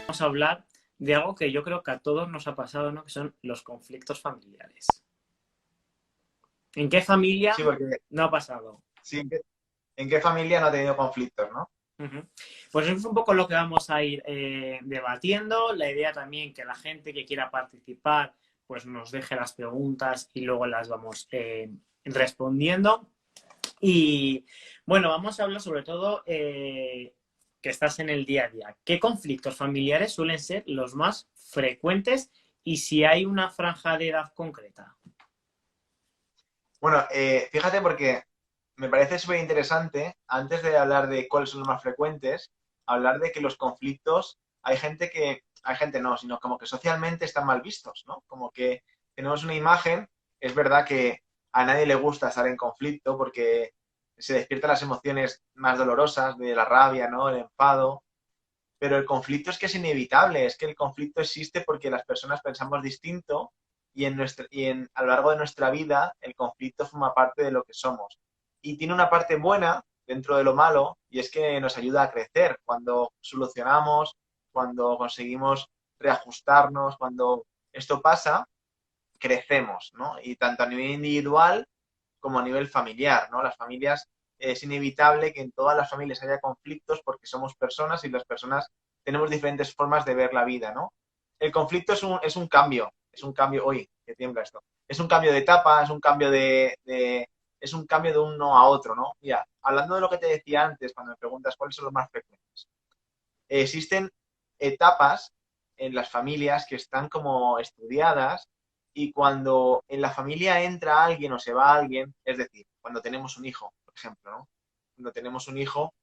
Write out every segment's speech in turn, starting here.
Vamos a hablar de algo que yo creo que a todos nos ha pasado, ¿no? Que son los conflictos familiares. ¿En qué familia Sí, porque no ha pasado? sí, ¿en qué familia no ha tenido conflictos, no? Ujú. Pues eso es un poco lo que vamos a ir debatiendo. La idea también que la gente que quiera participar pues nos deje las preguntas y luego las vamos respondiendo. Y bueno, vamos a hablar sobre todo que estás en el día a día. ¿Qué conflictos familiares suelen ser los más frecuentes y si hay una franja de edad concreta? Bueno, fíjate porque me parece súper interesante, antes de hablar de cuáles son los más frecuentes, hablar de que los conflictos, hay gente no, sino como que socialmente están mal vistos, ¿no? Como que tenemos una imagen, es verdad que a nadie le gusta estar en conflicto porque se despiertan las emociones más dolorosas de la rabia, ¿no? El enfado, pero el conflicto es que es inevitable, es que el conflicto existe porque las personas pensamos distinto a lo largo de nuestra vida el conflicto forma parte de lo que somos. Y tiene una parte buena dentro de lo malo y es que nos ayuda a crecer cuando solucionamos, cuando conseguimos reajustarnos, cuando esto pasa, crecemos, ¿no? Y tanto a nivel individual como a nivel familiar, ¿no? Las familias, es inevitable que en todas las familias haya conflictos porque somos personas y las personas tenemos diferentes formas de ver la vida, ¿no? El conflicto es un cambio, uy, que tiembla esto, es un cambio de etapa, es un cambio de uno a otro, ¿no? Mira, hablando de lo que te decía antes, cuando me preguntas cuáles son los más frecuentes, existen etapas en las familias que están como estudiadas y cuando en la familia entra alguien o se va alguien, es decir, cuando tenemos un hijo, por ejemplo, ¿no? Cuando tenemos un hijo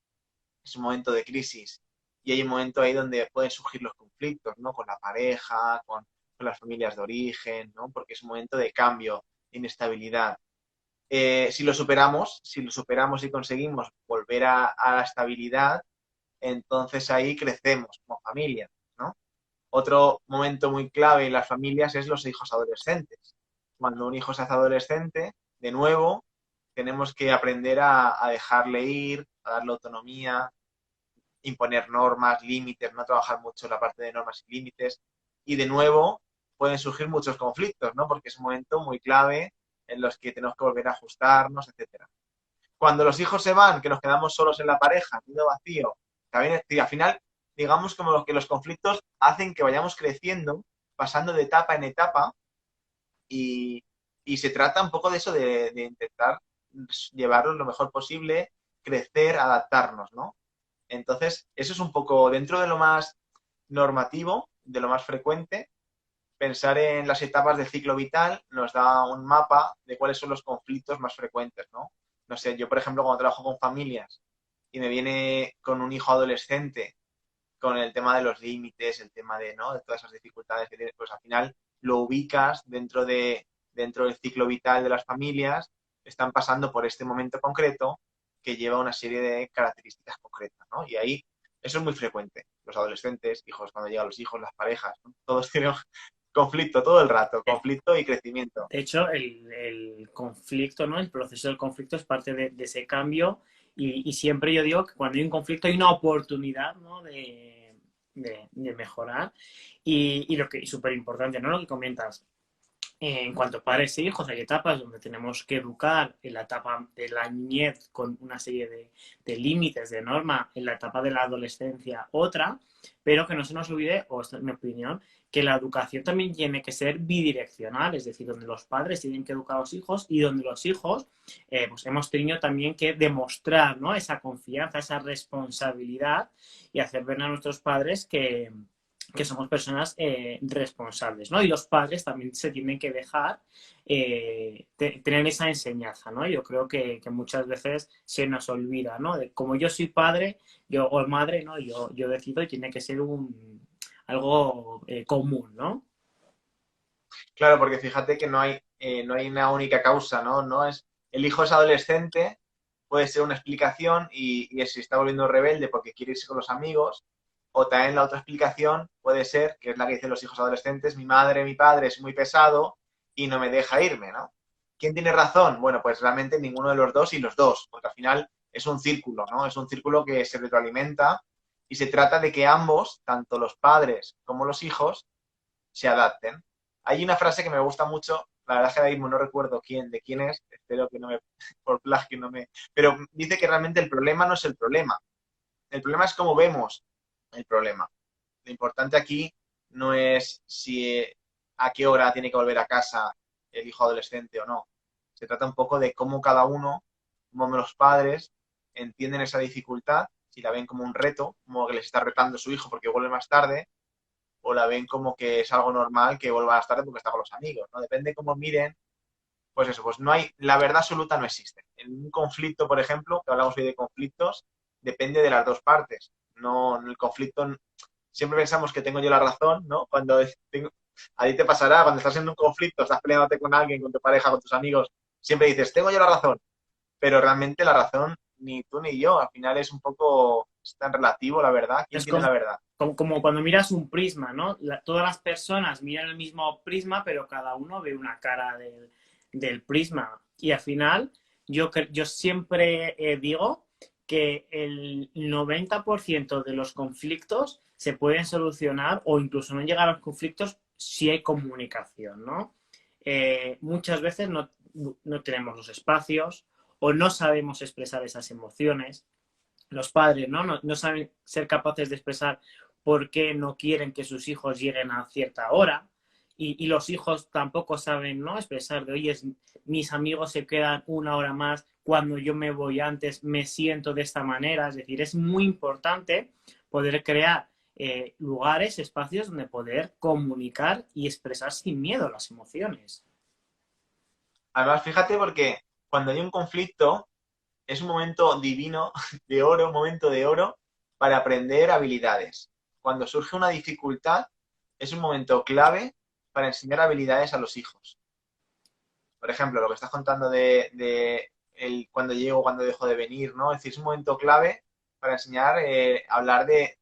es un momento de crisis y hay un momento ahí donde pueden surgir los conflictos, ¿no? Con la pareja, con las familias de origen, ¿no? Porque es un momento de cambio, de inestabilidad. Si lo superamos y conseguimos volver a la estabilidad, entonces ahí crecemos como familia, ¿no? Otro momento muy clave en las familias es los hijos adolescentes. Cuando un hijo se hace adolescente, de nuevo, tenemos que aprender a dejarle ir, a darle autonomía, imponer normas, límites, no trabajar mucho en la parte de normas y límites. Y de nuevo, pueden surgir muchos conflictos, ¿no? Porque es un momento muy clave en los que tenemos que volver a ajustarnos, etcétera. Cuando los hijos se van, que nos quedamos solos en la pareja, nido vacío, también al final, digamos como que los conflictos hacen que vayamos creciendo, pasando de etapa en etapa, y, y se trata un poco de eso, de intentar llevarlo lo mejor posible, crecer, adaptarnos, ¿no? Entonces, eso es un poco dentro de lo más normativo, de lo más frecuente. Pensar en las etapas del ciclo vital nos da un mapa de cuáles son los conflictos más frecuentes, ¿no? No sé, yo por ejemplo cuando trabajo con familias y me viene con un hijo adolescente con el tema de los límites, el tema de, ¿no? de todas esas dificultades que tienes, pues al final lo ubicas dentro del ciclo vital de las familias, están pasando por este momento concreto que lleva una serie de características concretas, ¿no? Y ahí eso es muy frecuente. Los adolescentes, hijos, cuando llegan los hijos, las parejas, ¿no? Todos tienen conflicto todo el rato, conflicto y crecimiento. De hecho, el conflicto, ¿no? El proceso del conflicto es parte de ese cambio y siempre yo digo que cuando hay un conflicto hay una oportunidad, ¿no? De mejorar y lo que es súper importante, ¿no? Lo que comentas, en cuanto a padres e hijos, hay etapas donde tenemos que educar en la etapa de la niñez con una serie de límites, de norma, en la etapa de la adolescencia otra, pero que no se nos olvide, o esta es mi opinión, que la educación también tiene que ser bidireccional, es decir, donde los padres tienen que educar a los hijos y donde los hijos pues hemos tenido también que demostrar, ¿no? Esa confianza, esa responsabilidad y hacer ver a nuestros padres que somos personas responsables, ¿no? Y los padres también se tienen que dejar tener esa enseñanza, ¿no? Yo creo que muchas veces se nos olvida, ¿no? De como yo soy padre, yo o madre, ¿no? Yo decido y tiene que ser algo común, ¿no? Claro, porque fíjate que no hay una única causa, ¿no? No es, el hijo es adolescente, puede ser una explicación y se está volviendo rebelde porque quiere irse con los amigos, o también la otra explicación puede ser, que es la que dicen los hijos adolescentes, mi madre, mi padre es muy pesado y no me deja irme, ¿no? ¿Quién tiene razón? Bueno, pues realmente ninguno de los dos y los dos, porque al final es un círculo, ¿no? Es un círculo que se retroalimenta y se trata de que ambos, tanto los padres como los hijos, se adapten. Hay una frase que me gusta mucho, la verdad es que ahora mismo no recuerdo de quién es, espero que no me, por plagio no me, pero dice que realmente el problema no es el problema es cómo vemos el problema. Lo importante aquí no es si a qué hora tiene que volver a casa el hijo adolescente o no. Se trata un poco de cómo cada uno, como los padres, entienden esa dificultad, si la ven como un reto, como que les está retando su hijo porque vuelve más tarde, o la ven como que es algo normal que vuelva más tarde porque está con los amigos, ¿no? Depende cómo miren, pues eso, pues no hay, la verdad absoluta no existe. En un conflicto, por ejemplo, que hablamos hoy de conflictos, depende de las dos partes. No, el conflicto, siempre pensamos que tengo yo la razón, ¿no? A ti te pasará, cuando estás en un conflicto, estás peleándote con alguien, con tu pareja, con tus amigos, siempre dices, tengo yo la razón, pero realmente la razón ni tú ni yo, al final es un poco, es tan relativo, la verdad. ¿Quién Es tiene la verdad? como cuando miras un prisma, ¿no? Todas las personas miran el mismo prisma, pero cada uno ve una cara del prisma. Y al final, yo siempre digo que el 90% de los conflictos se pueden solucionar o incluso no llegar a los conflictos si hay comunicación, ¿no? Muchas veces no tenemos los espacios o no sabemos expresar esas emociones. Los padres, ¿no? No saben ser capaces de expresar por qué no quieren que sus hijos lleguen a cierta hora. Y los hijos tampoco saben, ¿no? Expresar de, oye, mis amigos se quedan una hora más, cuando yo me voy antes me siento de esta manera. Es decir, es muy importante poder crear lugares, espacios donde poder comunicar y expresar sin miedo las emociones. Además, fíjate porque cuando hay un conflicto, es un momento divino, de oro, un momento de oro para aprender habilidades. Cuando surge una dificultad, es un momento clave para enseñar habilidades a los hijos. Por ejemplo, lo que estás contando cuando llego, cuando dejo de venir, ¿no? Es decir, es un momento clave para enseñar a hablar de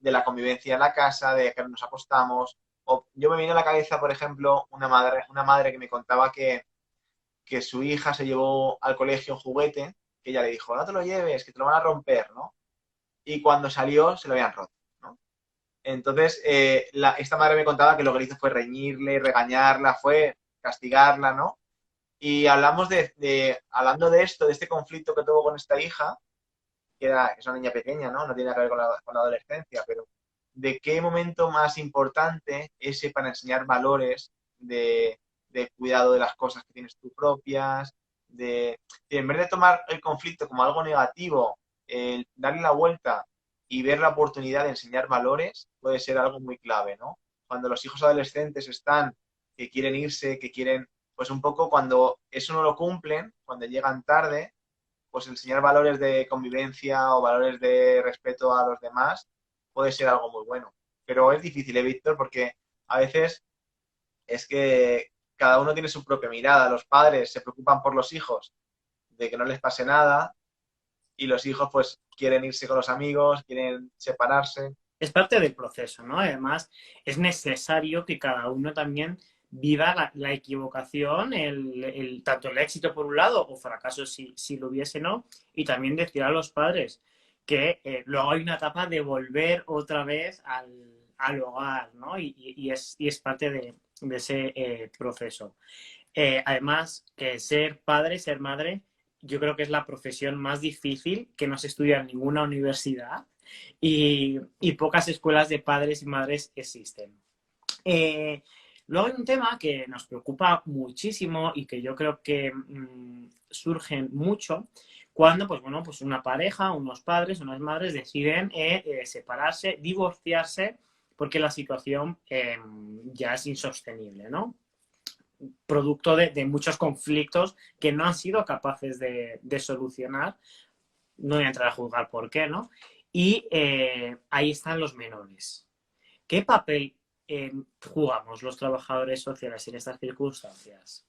la convivencia en la casa, de que nos acostamos. O yo me viene a la cabeza, por ejemplo, una madre que me contaba que su hija se llevó al colegio un juguete, que ella le dijo, no te lo lleves, que te lo van a romper, ¿no? Y cuando salió se lo habían roto, ¿no? Entonces, esta madre me contaba que lo que le hizo fue reñirle, regañarla, fue castigarla, ¿no? Y hablando de esto, de este conflicto que tuvo con esta hija, que es una niña pequeña, ¿no? No tiene nada que ver con la adolescencia, pero ¿de qué momento más importante ese para enseñar valores de cuidado de las cosas que tienes tú propias, que en vez de tomar el conflicto como algo negativo, darle la vuelta y ver la oportunidad de enseñar valores puede ser algo muy clave, ¿no? Cuando los hijos adolescentes están, que quieren irse, que quieren, pues un poco cuando eso no lo cumplen, cuando llegan tarde, pues enseñar valores de convivencia o valores de respeto a los demás puede ser algo muy bueno. Pero es difícil, ¿eh, Víctor? Porque a veces es que cada uno tiene su propia mirada. Los padres se preocupan por los hijos de que no les pase nada y los hijos pues quieren irse con los amigos, quieren separarse. Es parte del proceso, ¿no? Además, es necesario que cada uno también viva la equivocación, tanto el éxito por un lado o fracaso si lo hubiese, ¿no? Y también decir a los padres que luego hay una etapa de volver otra vez al hogar, ¿no? Y es parte de ese proceso. Además, que ser padre, ser madre, yo creo que es la profesión más difícil que no se estudia en ninguna universidad y pocas escuelas de padres y madres existen. Eh, Luego hay un tema que nos preocupa muchísimo y que yo creo que surge mucho cuando, pues bueno, pues una pareja, unos padres, unas madres deciden separarse, divorciarse, porque la situación ya es insostenible, ¿no? Producto de muchos conflictos que no han sido capaces de solucionar. No voy a entrar a juzgar por qué, ¿no? Y ahí están los menores. ¿Qué papel jugamos los trabajadores sociales en estas circunstancias?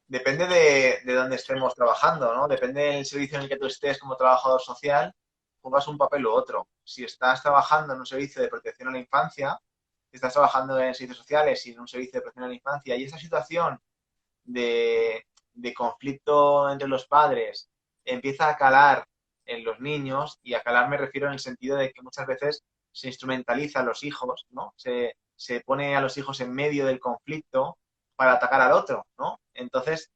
Depende de dónde estemos trabajando, ¿no? Depende del servicio en el que tú estés como trabajador social, juegas un papel u otro. Si estás trabajando en un servicio de protección a la infancia, si estás trabajando en servicios sociales y en un servicio de protección a la infancia, y esa situación de conflicto entre los padres empieza a calar en los niños, y a calar me refiero en el sentido de que muchas veces se instrumentaliza a los hijos, ¿no? Se pone a los hijos en medio del conflicto para atacar al otro, ¿no? Entonces,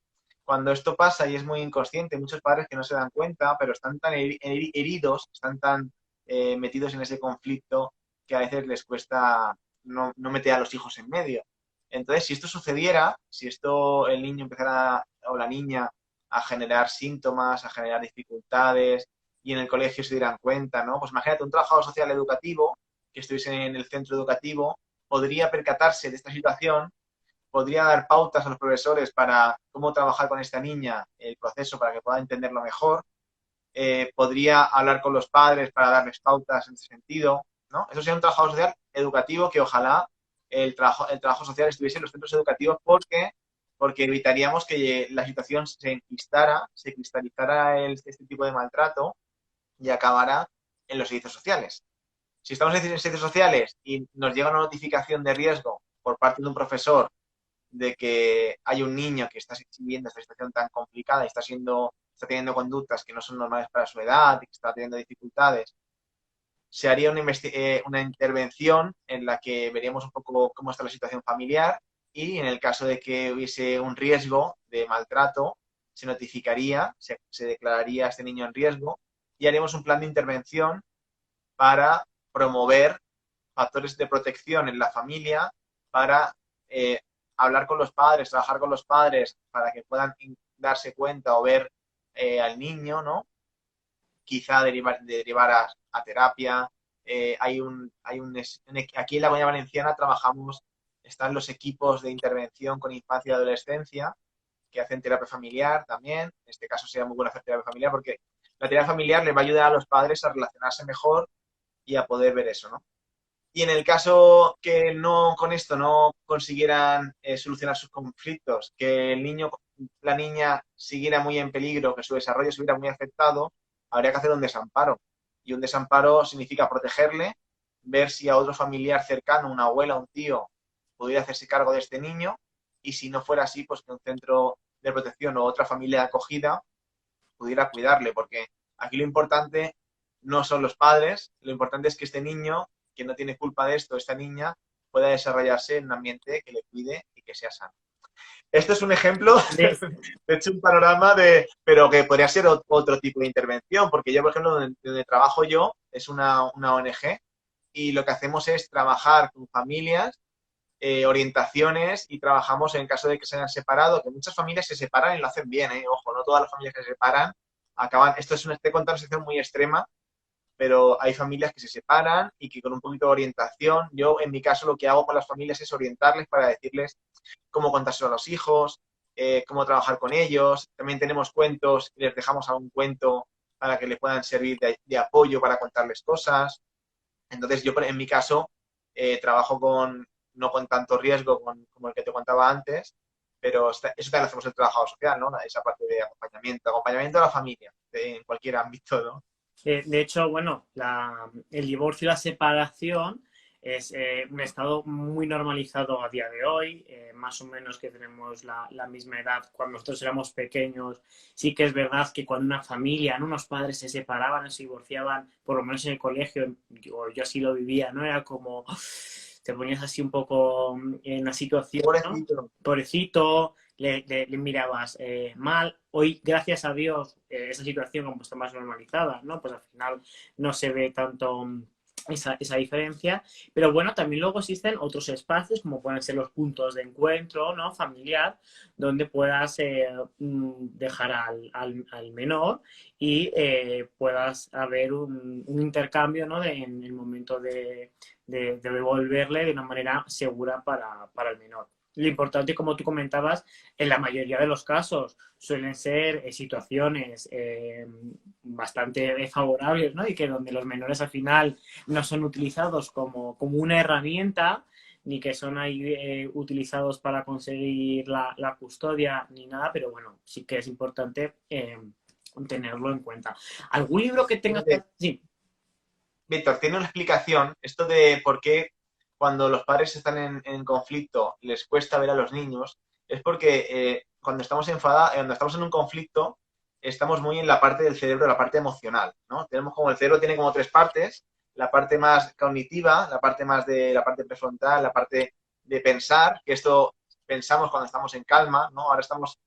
cuando esto pasa y es muy inconsciente, muchos padres que no se dan cuenta, pero están tan heridos, están tan metidos en ese conflicto que a veces les cuesta no meter a los hijos en medio. Entonces, si esto sucediera, si esto el niño empezara o la niña a generar síntomas, a generar dificultades y en el colegio se dieran cuenta, ¿no? Pues imagínate un trabajador social educativo que estuviese en el centro educativo, podría percatarse de esta situación, podría dar pautas a los profesores para cómo trabajar con esta niña, el proceso para que pueda entenderlo mejor, podría hablar con los padres para darles pautas en ese sentido, ¿no? Eso sería un trabajador social educativo que ojalá el trabajo social estuviese en los centros educativos porque evitaríamos que la situación se enquistara, se cristalizara este tipo de maltrato y acabara en los servicios sociales. Si estamos en servicios sociales y nos llega una notificación de riesgo por parte de un profesor de que hay un niño que está viviendo esta situación tan complicada y está teniendo conductas que no son normales para su edad y que está teniendo dificultades, se haría una intervención en la que veríamos un poco cómo está la situación familiar y en el caso de que hubiese un riesgo de maltrato, se notificaría, se declararía a este niño en riesgo y haríamos un plan de intervención para promover factores de protección en la familia, para hablar con los padres, trabajar con los padres para que puedan darse cuenta o ver al niño, ¿no? Quizá derivar a terapia. Aquí en la Comunidad Valenciana trabajamos, están los equipos de intervención con infancia y adolescencia que hacen terapia familiar también. En este caso sería muy bueno hacer terapia familiar porque la terapia familiar les va a ayudar a los padres a relacionarse mejor y a poder ver eso, ¿no? Y en el caso que no con esto no consiguieran solucionar sus conflictos, que el niño, la niña siguiera muy en peligro, que su desarrollo se viera muy afectado, habría que hacer un desamparo. Y un desamparo significa protegerle, ver si a otro familiar cercano, una abuela, un tío, pudiera hacerse cargo de este niño. Y si no fuera así, pues que un centro de protección o otra familia de acogida pudiera cuidarle, porque aquí lo importante no son los padres, lo importante es que este niño, que no tiene culpa de esto, esta niña, pueda desarrollarse en un ambiente que le cuide y que sea sano. Este es un ejemplo, De, de hecho, un panorama pero que podría ser otro tipo de intervención, porque yo, por ejemplo, donde trabajo yo, es una ONG, y lo que hacemos es trabajar con familias, orientaciones, y trabajamos en caso de que se hayan separado, que muchas familias se separan y lo hacen bien, ojo, no todas las familias que se separan acaban, esto es estoy contando una situación muy extrema, pero hay familias que se separan y que con un poquito de orientación, yo en mi caso lo que hago con las familias es orientarles para decirles cómo contárselo a los hijos, cómo trabajar con ellos. También tenemos cuentos y les dejamos algún cuento para que les puedan servir de apoyo para contarles cosas. Entonces yo en mi caso trabajo no con tanto riesgo como el que te contaba antes, pero eso también lo hacemos el trabajador social, ¿no? Esa parte de acompañamiento a la familia, en cualquier ámbito, ¿no? de hecho, bueno, el divorcio y la separación es un estado muy normalizado a día de hoy, más o menos que tenemos la misma edad. Cuando nosotros éramos pequeños, sí que es verdad que cuando una familia, ¿no? Unos padres se separaban o se divorciaban, por lo menos en el colegio, yo así lo vivía, ¿no? Era como, te ponías así un poco en la situación, ¿no? Pobrecito. Pobrecito, le mirabas mal. Hoy, gracias a Dios, esa situación como está más normalizada, ¿no? Pues al final no se ve tanto esa diferencia. Pero bueno, también luego existen otros espacios, como pueden ser los puntos de encuentro, ¿no? Familiar, donde puedas dejar al menor y puedas haber un intercambio, ¿no? En el momento de devolverle de una manera segura para el menor. Lo importante, como tú comentabas, en la mayoría de los casos suelen ser situaciones bastante favorables, ¿no? Y que donde los menores al final no son utilizados como una herramienta, ni que son ahí utilizados para conseguir la custodia, ni nada, pero bueno, sí que es importante tenerlo en cuenta. ¿Algún libro que tengas? Sí. Víctor, tiene una explicación esto de por qué cuando los padres están en conflicto les cuesta ver a los niños, es porque cuando estamos enfadados, cuando estamos en un conflicto, estamos muy en la parte del cerebro, la parte emocional, ¿no? Tenemos como el cerebro tiene como tres partes, la parte más cognitiva, la parte más de la parte prefrontal, la parte de pensar, que esto pensamos cuando estamos en calma, ¿no? Ahora estamos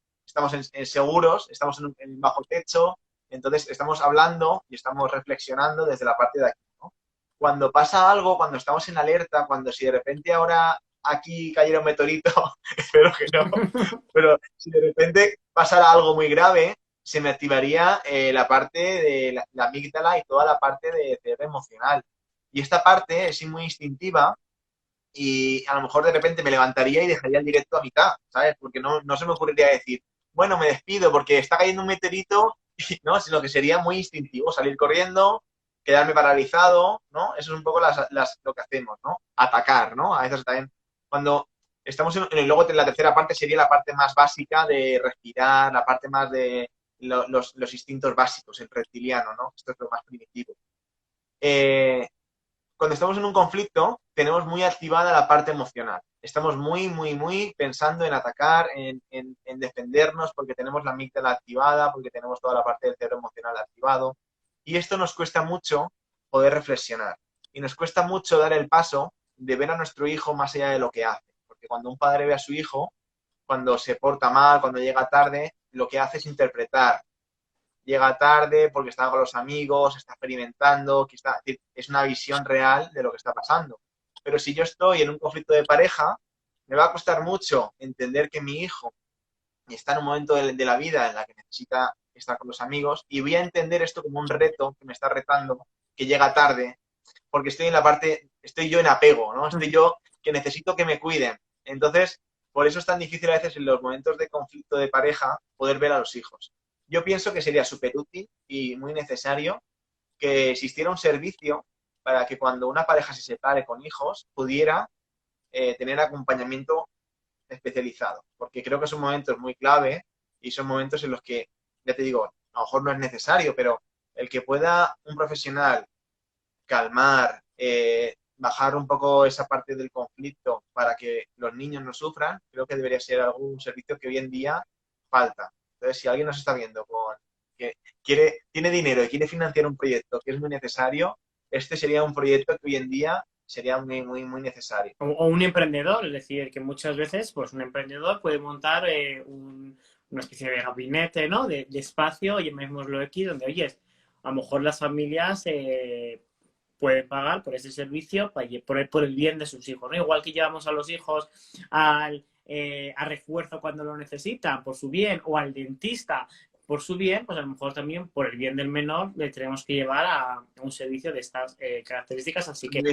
en seguros, estamos en bajo techo, entonces estamos hablando y estamos reflexionando desde la parte de aquí, ¿no? Cuando pasa algo, cuando estamos en alerta, cuando si de repente ahora aquí cayera un meteorito, espero que no, pero si de repente pasara algo muy grave, se me activaría la parte de la amígdala y toda la parte de cerebro emocional. Y esta parte es muy instintiva y a lo mejor de repente me levantaría y dejaría el directo a mitad, ¿sabes? Porque no se me ocurriría decir, bueno, me despido porque está cayendo un meteorito, ¿no? Sino que sería muy instintivo salir corriendo, quedarme paralizado, ¿no? Eso es un poco lo que hacemos, ¿no? Atacar, ¿no? A veces también, cuando estamos luego la tercera parte sería la parte más básica de respirar, la parte más de los instintos básicos, el reptiliano, ¿no? Esto es lo más primitivo. Cuando estamos en un conflicto, tenemos muy activada la parte emocional. Estamos muy pensando en atacar, en defendernos, porque tenemos la amígdala activada, porque tenemos toda la parte del cerebro emocional activado. Y esto nos cuesta mucho poder reflexionar. Y nos cuesta mucho dar el paso de ver a nuestro hijo más allá de lo que hace. Porque cuando un padre ve a su hijo, cuando se porta mal, cuando llega tarde, lo que hace es interpretar. Llega tarde porque está con los amigos, está experimentando, es una visión real de lo que está pasando. Pero si yo estoy en un conflicto de pareja, me va a costar mucho entender que mi hijo está en un momento de la vida en la que necesita estar con los amigos y voy a entender esto como un reto que me está retando, que llega tarde, porque estoy yo en apego, ¿no? Estoy yo que necesito que me cuiden. Entonces, por eso es tan difícil a veces en los momentos de conflicto de pareja poder ver a los hijos. Yo pienso que sería súper útil y muy necesario que existiera un servicio para que cuando una pareja se separe con hijos pudiera tener acompañamiento especializado, porque creo que son momentos muy clave y son momentos en los que, ya te digo, a lo mejor no es necesario, pero el que pueda un profesional calmar, bajar un poco esa parte del conflicto para que los niños no sufran, creo que debería ser algún servicio que hoy en día falta. Entonces, si alguien nos está viendo que tiene dinero y quiere financiar un proyecto que es muy necesario, este sería un proyecto que hoy en día sería muy necesario. O un emprendedor, es decir, que muchas veces pues un emprendedor puede montar una especie de gabinete, ¿no? De espacio, llamémoslo X, donde, oye, a lo mejor las familias pueden pagar por ese servicio por el bien de sus hijos, ¿no? Igual que llevamos a los hijos a refuerzo cuando lo necesitan, por su bien, o al dentista por su bien, pues a lo mejor también por el bien del menor le tenemos que llevar a un servicio de estas características, así que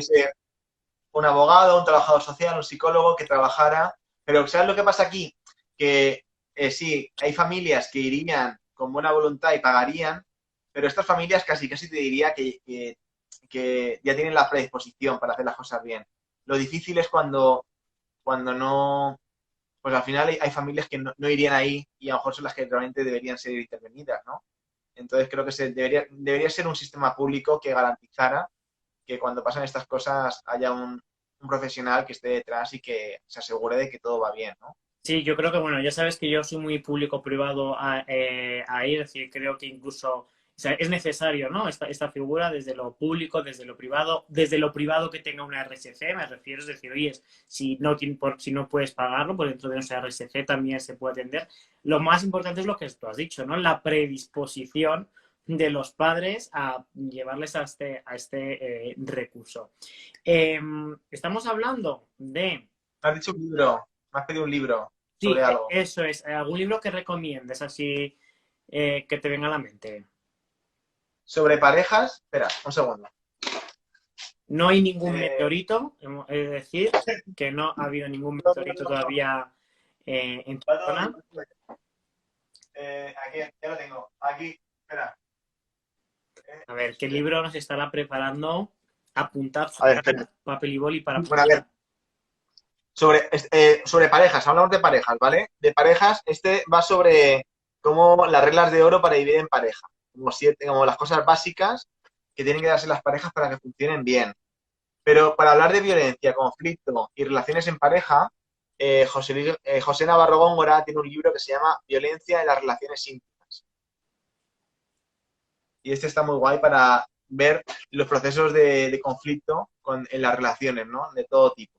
Un abogado, un trabajador social, un psicólogo que trabajara. Pero ¿sabes lo que pasa aquí? Que sí, hay familias que irían con buena voluntad y pagarían, pero estas familias casi te diría que ya tienen la predisposición para hacer las cosas bien. Lo difícil es cuando no, pues al final hay familias que no irían ahí y a lo mejor son las que realmente deberían ser intervenidas, ¿no? Entonces creo que debería ser un sistema público que garantizara que cuando pasan estas cosas haya un profesional que esté detrás y que se asegure de que todo va bien, ¿no? sí, yo creo que, bueno, ya sabes que yo soy muy público-privado ahí, es decir, creo que incluso o sea, es necesario, ¿no? Esta figura desde lo público, desde lo privado que tenga una RSC, me refiero, es decir, oye, si no puedes pagarlo, pues dentro de nuestra RSC también se puede atender. Lo más importante es lo que tú has dicho, ¿no? La predisposición de los padres a llevarles a este recurso. Estamos hablando de... Me has dicho un libro, me has pedido un libro Sí, sobre algo. eso es. ¿Algún libro que recomiendes así que te venga a la mente? Sobre parejas, espera, un segundo. No hay ningún Eh, meteorito, es decir, que no ha habido ningún no, meteorito todavía en tu va todo bien. zona. Aquí, ya lo tengo. Aquí, espera. A ver, ¿qué libro nos estará preparando? Apuntad, A ver, espera. papel y boli para Bueno, a ver, apuntar. sobre parejas, hablamos de parejas, ¿vale? De parejas, este va sobre cómo las reglas de oro para vivir en pareja, como las cosas básicas que tienen que darse las parejas para que funcionen bien. Pero para hablar de violencia, conflicto y relaciones en pareja, José Navarro Góngora tiene un libro que se llama Violencia en las relaciones íntimas. Y este está muy guay para ver los procesos de conflicto en las relaciones, ¿no? De todo tipo.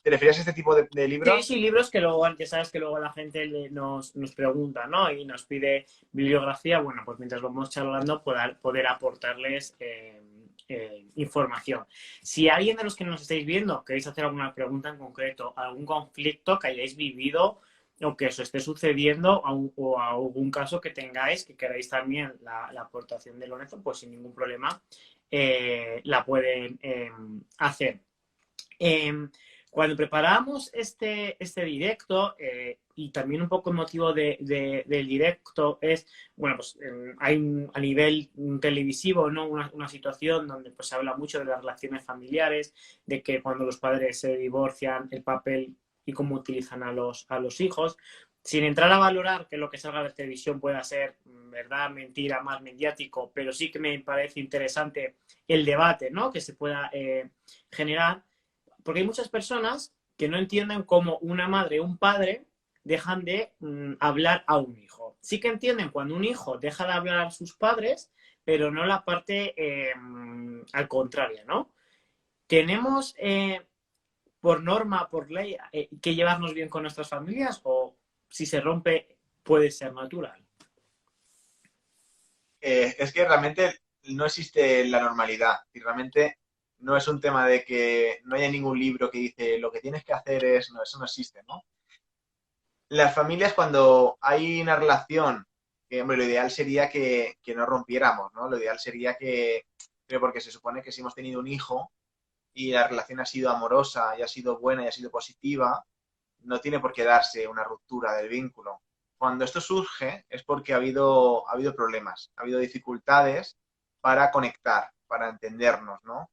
¿Te refieres a este tipo de Sí, libros? sí, libros que luego, ya sabes que luego la gente nos pregunta, ¿no? Y nos pide bibliografía. Bueno, pues mientras vamos charlando, poder aportarles información. Si alguien de los que nos estáis viendo queréis hacer alguna pregunta en concreto, algún conflicto que hayáis vivido o que os esté sucediendo o algún caso que tengáis que queráis también la aportación de Lorenzo, pues sin ningún problema la pueden hacer. Eh, Cuando preparamos este directo, y también un poco el motivo del directo es, bueno, pues hay a nivel televisivo, ¿no? Una situación donde pues se habla mucho de las relaciones familiares, de que cuando los padres se divorcian, el papel y cómo utilizan a los hijos, sin entrar a valorar que lo que salga de televisión pueda ser verdad, mentira, más mediático, pero sí que me parece interesante el debate, ¿no? Que se pueda generar porque hay muchas personas que no entienden cómo una madre o un padre dejan de hablar a un hijo. Sí que entienden cuando un hijo deja de hablar a sus padres, pero no la parte al contrario, ¿no? ¿Tenemos por norma, por ley, que llevarnos bien con nuestras familias o si se rompe puede ser natural? Es que realmente no existe la normalidad y realmente no es un tema de que no haya ningún libro que dice lo que tienes que hacer es, no, eso no existe, ¿no? Las familias cuando hay una relación, que hombre, lo ideal sería que no rompiéramos, ¿no? Lo ideal sería pero porque se supone que si hemos tenido un hijo y la relación ha sido amorosa y ha sido buena y ha sido positiva, no tiene por qué darse una ruptura del vínculo. Cuando esto surge es porque ha habido problemas, ha habido dificultades para conectar, para entendernos, ¿no?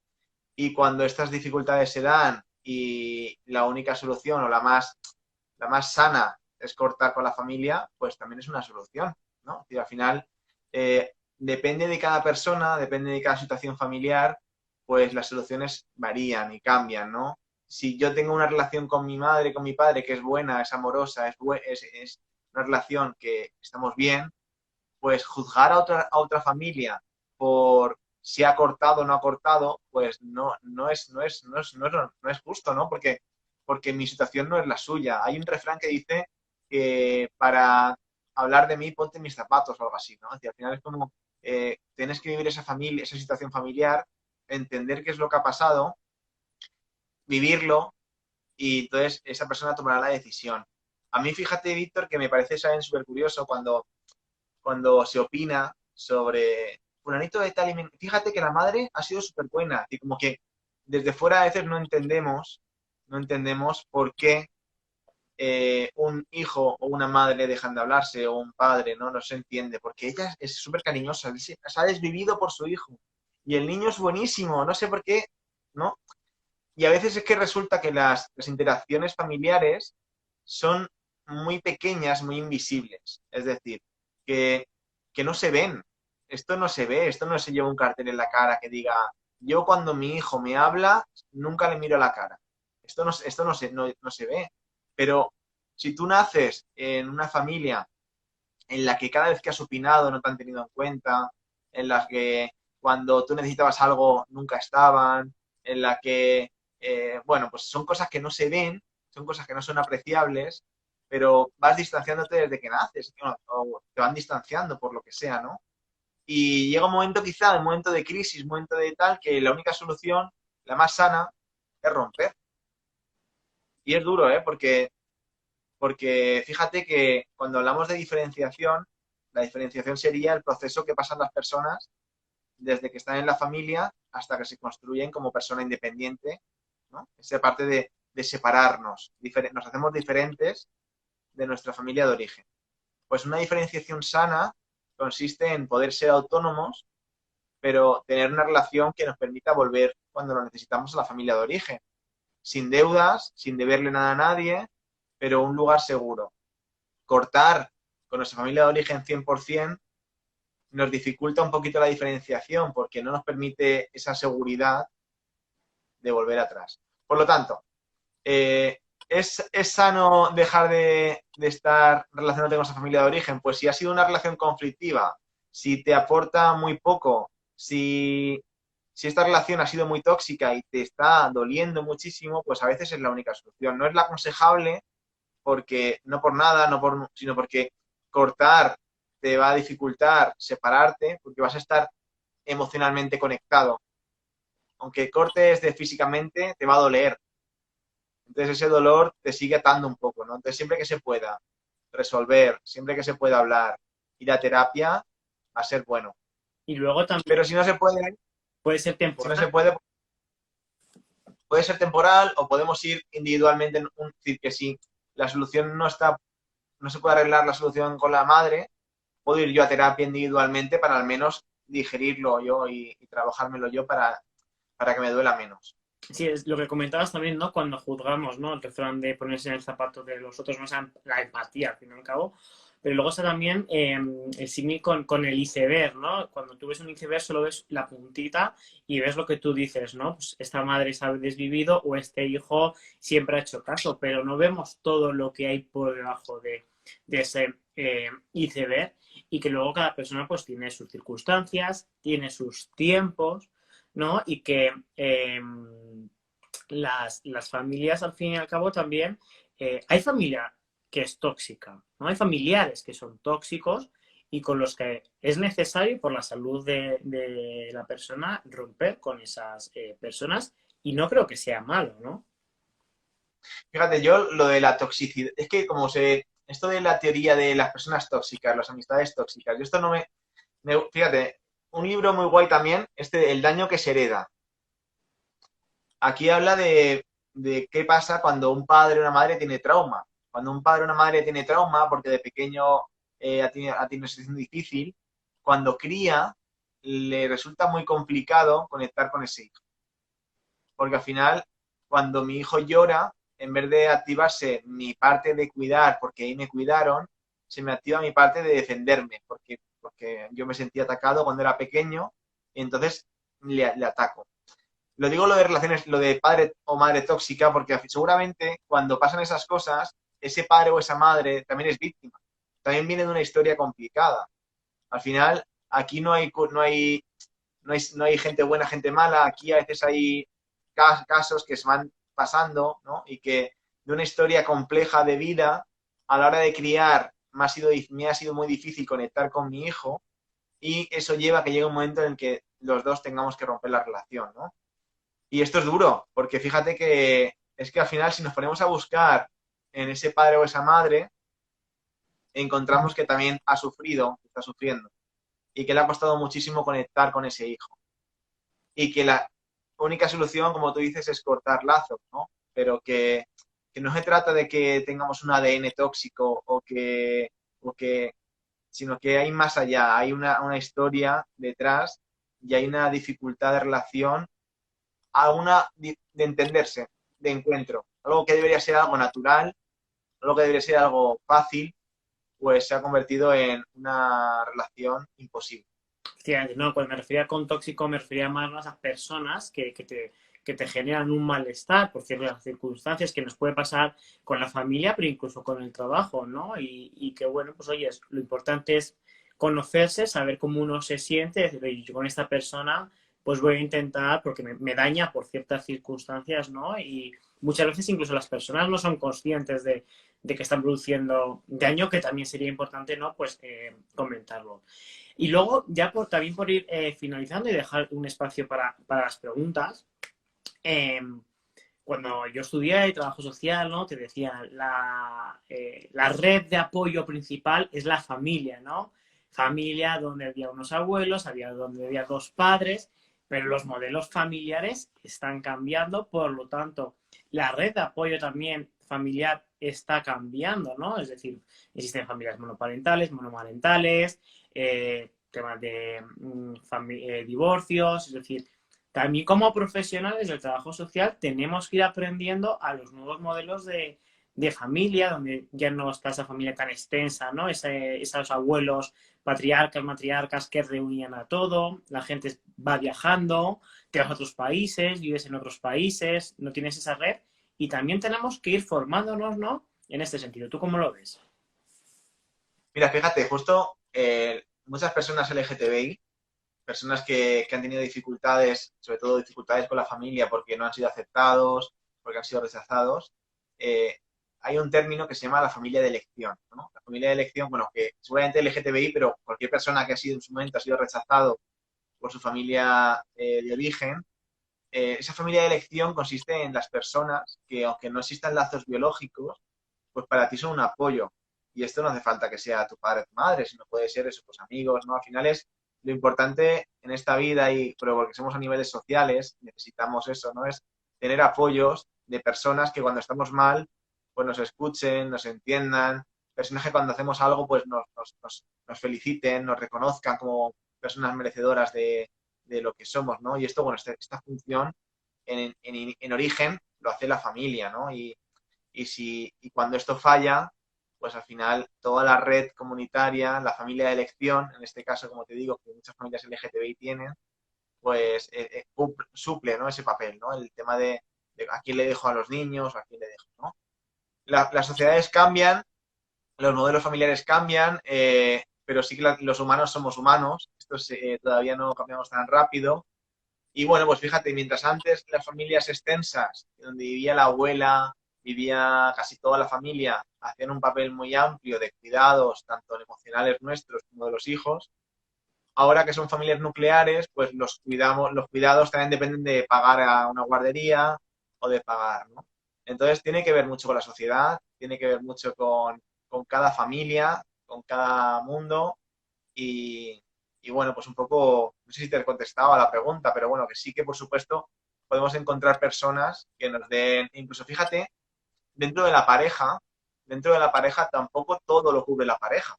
Y cuando estas dificultades se dan y la única solución o la más sana es cortar con la familia, pues también es una solución, ¿no? Y al final depende de cada persona, depende de cada situación familiar, pues las soluciones varían y cambian, ¿no? Si yo tengo una relación con mi madre, con mi padre, que es buena, es amorosa, es una relación que estamos bien, pues juzgar a otra familia por si ha cortado o no ha cortado, pues no es justo, ¿no? Porque mi situación no es la suya. Hay un refrán que dice que para hablar de mí, ponte mis zapatos o algo así, ¿no? Y al final es como, tienes que vivir esa familia, esa situación familiar, entender qué es lo que ha pasado, vivirlo, y entonces esa persona tomará la decisión. A mí, fíjate, Víctor, que me parece, ¿saben? Súper curioso cuando se opina sobre fulanito de tal y fíjate que la madre ha sido súper buena y como que desde fuera a veces no entendemos por qué un hijo o una madre dejan de hablarse o un padre, no se entiende, porque ella es súper cariñosa, se ha desvivido por su hijo y el niño es buenísimo, no sé por qué, ¿no? Y a veces es que resulta que las interacciones familiares son muy pequeñas, muy invisibles. Es decir, que, que no se ven. Esto no se ve, esto no se lleva un cartel en la cara que diga, yo cuando mi hijo me habla, nunca le miro la cara. Esto no se ve. Pero si tú naces en una familia en la que cada vez que has opinado no te han tenido en cuenta, en la que cuando tú necesitabas algo nunca estaban, en la que, bueno, pues son cosas que no se ven, son cosas que no son apreciables, pero vas distanciándote desde que naces, o te van distanciando por lo que sea, ¿no? Y llega un momento quizá, un momento de crisis, un momento de tal, que la única solución, la más sana, es romper. Y es duro, ¿eh? Porque fíjate que cuando hablamos de diferenciación, la diferenciación sería el proceso que pasan las personas desde que están en la familia hasta que se construyen como persona independiente, ¿no? Esa parte de separarnos, nos hacemos diferentes de nuestra familia de origen. Pues una diferenciación sana consiste en poder ser autónomos, pero tener una relación que nos permita volver cuando lo necesitamos a la familia de origen, sin deudas, sin deberle nada a nadie, pero un lugar seguro. Cortar con nuestra familia de origen 100% nos dificulta un poquito la diferenciación porque no nos permite esa seguridad de volver atrás. Por lo tanto, ¿es sano dejar de estar relacionándote con nuestra familia de origen? Pues si ha sido una relación conflictiva, si te aporta muy poco, si esta relación ha sido muy tóxica y te está doliendo muchísimo, pues a veces es la única solución. No es la aconsejable porque, no por nada, sino porque cortar te va a dificultar separarte, porque vas a estar emocionalmente conectado. Aunque cortes de físicamente, te va a doler. Entonces ese dolor te sigue atando un poco, ¿no? Entonces siempre que se pueda resolver, siempre que se pueda hablar, ir a terapia, va a ser bueno. Y luego también Pero si no se puede, puede ser si no temporal. se puede, puede ser temporal o podemos ir individualmente. Es decir, que si la solución no está, no se puede arreglar la solución con la madre, puedo ir yo a terapia individualmente para al menos digerirlo yo y trabajármelo yo para que me duela menos. Sí, es lo que comentabas también, ¿no? Cuando juzgamos, ¿no? El refrán de ponerse en el zapato de los otros, no es la empatía, al fin y al cabo. Pero luego está también el símil con el iceberg, ¿no? Cuando tú ves un iceberg solo ves la puntita y ves lo que tú dices, ¿no? Pues esta madre se ha desvivido o este hijo siempre ha hecho caso, pero no vemos todo lo que hay por debajo de ese iceberg y que luego cada persona pues tiene sus circunstancias, tiene sus tiempos, ¿no? Y que las familias, al fin y al cabo, también, hay familia que es tóxica, ¿no? Hay familiares que son tóxicos y con los que es necesario, por la salud de la persona, romper con esas personas y no creo que sea malo, ¿no? Fíjate, yo lo de la toxicidad, es que esto de la teoría de las personas tóxicas, las amistades tóxicas, yo esto no fíjate, un libro muy guay también, El daño que se hereda. Aquí habla de qué pasa cuando un padre o una madre tiene trauma. Cuando un padre o una madre tiene trauma porque de pequeño ha tenido una situación difícil, cuando cría le resulta muy complicado conectar con ese hijo. Porque al final, cuando mi hijo llora, en vez de activarse mi parte de cuidar, porque ahí me cuidaron, se me activa mi parte de defenderme, porque yo me sentía atacado cuando era pequeño y entonces le ataco. Lo digo lo de relaciones, lo de padre o madre tóxica, porque seguramente cuando pasan esas cosas, ese padre o esa madre también es víctima. También viene de una historia complicada. Al final, aquí no hay gente buena, gente mala. Aquí a veces hay casos que se van pasando, ¿no? Y que de una historia compleja de vida, a la hora de criar, me ha sido muy difícil conectar con mi hijo y eso lleva a que llegue un momento en el que los dos tengamos que romper la relación, ¿no? Y esto es duro, porque fíjate que es que al final si nos ponemos a buscar en ese padre o esa madre, encontramos que también ha sufrido, está sufriendo, y que le ha costado muchísimo conectar con ese hijo. Y que la única solución, como tú dices, es cortar lazos, ¿no? Pero que no se trata de que tengamos un ADN tóxico o que sino que hay más allá, hay una historia detrás y hay una dificultad de relación a una de entenderse, de encuentro. Algo que debería ser algo natural, algo que debería ser algo fácil, pues se ha convertido en una relación imposible. Efectivamente, no, cuando me refería con tóxico me refería más a esas personas que te generan un malestar por ciertas circunstancias que nos puede pasar con la familia, pero incluso con el trabajo, ¿no? Y que bueno, pues oye, lo importante es conocerse, saber cómo uno se siente, decir, oye, yo con esta persona pues voy a intentar, porque me daña por ciertas circunstancias, ¿no? Y muchas veces incluso las personas no son conscientes de que están produciendo daño, que también sería importante, ¿no? Pues comentarlo. Y luego, ya también por ir finalizando y dejar un espacio para las preguntas, eh, cuando yo estudié trabajo social, ¿no? Te decía, la red de apoyo principal es la familia, ¿no? Familia donde había unos abuelos, donde había dos padres, pero los modelos familiares están cambiando, por lo tanto, la red de apoyo también familiar está cambiando, ¿no? Es decir, existen familias monoparentales, monomarentales, temas de divorcios, es decir, también como profesionales del trabajo social tenemos que ir aprendiendo a los nuevos modelos de familia, donde ya no está esa familia tan extensa, ¿no? Esos abuelos patriarcas, matriarcas que reunían a todo, la gente va viajando, te vas a otros países, vives en otros países, no tienes esa red y también tenemos que ir formándonos, ¿no? En este sentido, ¿tú cómo lo ves? Mira, fíjate, justo muchas personas LGTBI, personas que han tenido dificultades, sobre todo dificultades con la familia porque no han sido aceptados, porque han sido rechazados, eh, hay un término que se llama la familia de elección, ¿no? La familia de elección, bueno, que seguramente LGTBI, pero cualquier persona que ha sido en su momento ha sido rechazado por su familia de origen, esa familia de elección consiste en las personas que, aunque no existan lazos biológicos, pues para ti son un apoyo. Y esto no hace falta que sea tu padre o tu madre, sino puede ser eso, pues amigos, ¿no? Al final es lo importante en esta vida, y pero porque somos a niveles sociales, necesitamos eso, ¿no? Es tener apoyos de personas que cuando estamos mal, pues nos escuchen, nos entiendan, personas que cuando hacemos algo, pues nos feliciten, nos reconozcan como personas merecedoras de lo que somos, ¿no? Y esto, bueno, esta función en origen lo hace la familia, ¿no? Y cuando esto falla, pues al final toda la red comunitaria, la familia de elección, en este caso, como te digo, que muchas familias LGTBI tienen, pues suple, ¿no? Ese papel, ¿no? El tema de a quién le dejo a los niños o a quién le dejo, ¿no? Las sociedades cambian, los modelos familiares cambian, pero sí que los humanos somos humanos, esto todavía no cambiamos tan rápido. Y bueno, pues fíjate, mientras antes las familias extensas, donde vivía la abuela, vivía casi toda la familia, hacían un papel muy amplio de cuidados, tanto emocionales nuestros como de los hijos, ahora que son familias nucleares, pues los cuidados también dependen de pagar a una guardería o de pagar, ¿no? Entonces tiene que ver mucho con la sociedad, tiene que ver mucho con cada familia, con cada mundo y, y bueno, pues un poco, no sé si te he contestado a la pregunta, pero bueno, que sí que por supuesto podemos encontrar personas que nos den, incluso fíjate, dentro de la pareja, dentro de la pareja tampoco todo lo cubre la pareja.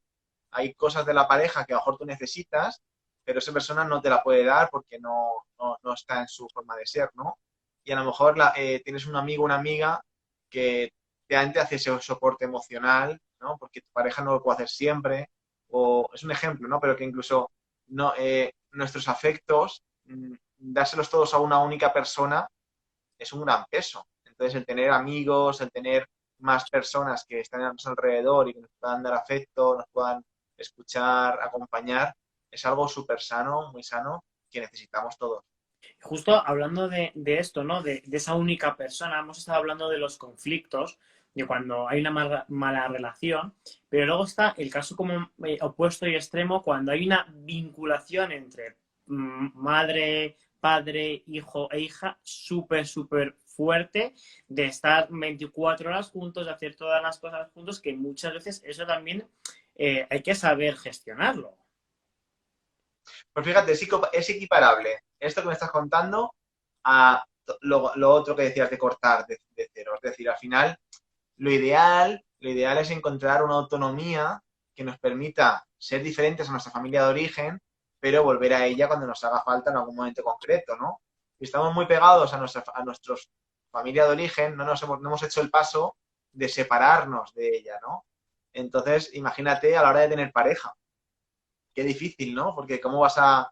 Hay cosas de la pareja que a lo mejor tú necesitas, pero esa persona no te la puede dar porque no está en su forma de ser, ¿no? Y a lo mejor tienes un amigo o una amiga que te hace ese soporte emocional, ¿no? Porque tu pareja no lo puede hacer siempre, o es un ejemplo, ¿no? Pero que incluso no, nuestros afectos, dárselos todos a una única persona es un gran peso. Entonces, el tener amigos, el tener más personas que están a nuestro alrededor y que nos puedan dar afecto, nos puedan escuchar, acompañar, es algo súper sano, muy sano, que necesitamos todos. Justo hablando de esto, ¿no? De esa única persona, hemos estado hablando de los conflictos, de cuando hay una mala relación, pero luego está el caso como opuesto y extremo, cuando hay una vinculación entre madre, padre, hijo e hija súper, súper fuerte, de estar 24 horas juntos, de hacer todas las cosas juntos, que muchas veces eso también hay que saber gestionarlo. Pues fíjate, es equiparable esto que me estás contando a lo otro que decías de cortar de cero. Es decir, al final, lo ideal es encontrar una autonomía que nos permita ser diferentes a nuestra familia de origen, pero volver a ella cuando nos haga falta en algún momento concreto, ¿no? Si estamos muy pegados a nuestros familia de origen, no hemos hecho el paso de separarnos de ella, ¿no? Entonces, imagínate a la hora de tener pareja. Qué difícil, ¿no? Porque ¿cómo vas a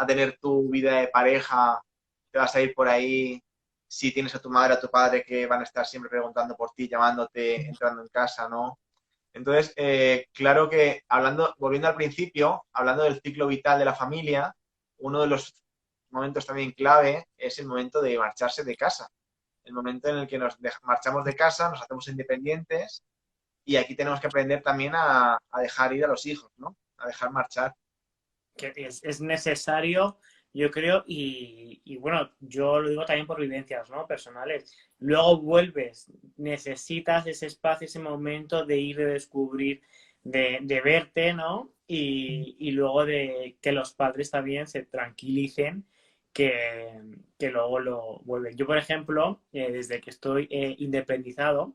tener tu vida de pareja? Te vas a ir por ahí si tienes a tu madre, a tu padre que van a estar siempre preguntando por ti, llamándote, entrando en casa, ¿no? Entonces, claro que volviendo al principio, hablando del ciclo vital de la familia, uno de los momentos también clave es el momento de marcharse de casa. El momento en el que marchamos de casa, nos hacemos independientes y aquí tenemos que aprender también a dejar ir a los hijos, ¿no? A dejar marchar. Que es necesario, yo creo, y bueno, yo lo digo también por vivencias, ¿no? Personales. Luego vuelves, necesitas ese espacio, ese momento de ir, de descubrir, de verte, ¿no? Y luego de que los padres también se tranquilicen, que luego lo vuelven. Yo, por ejemplo, desde que estoy independizado,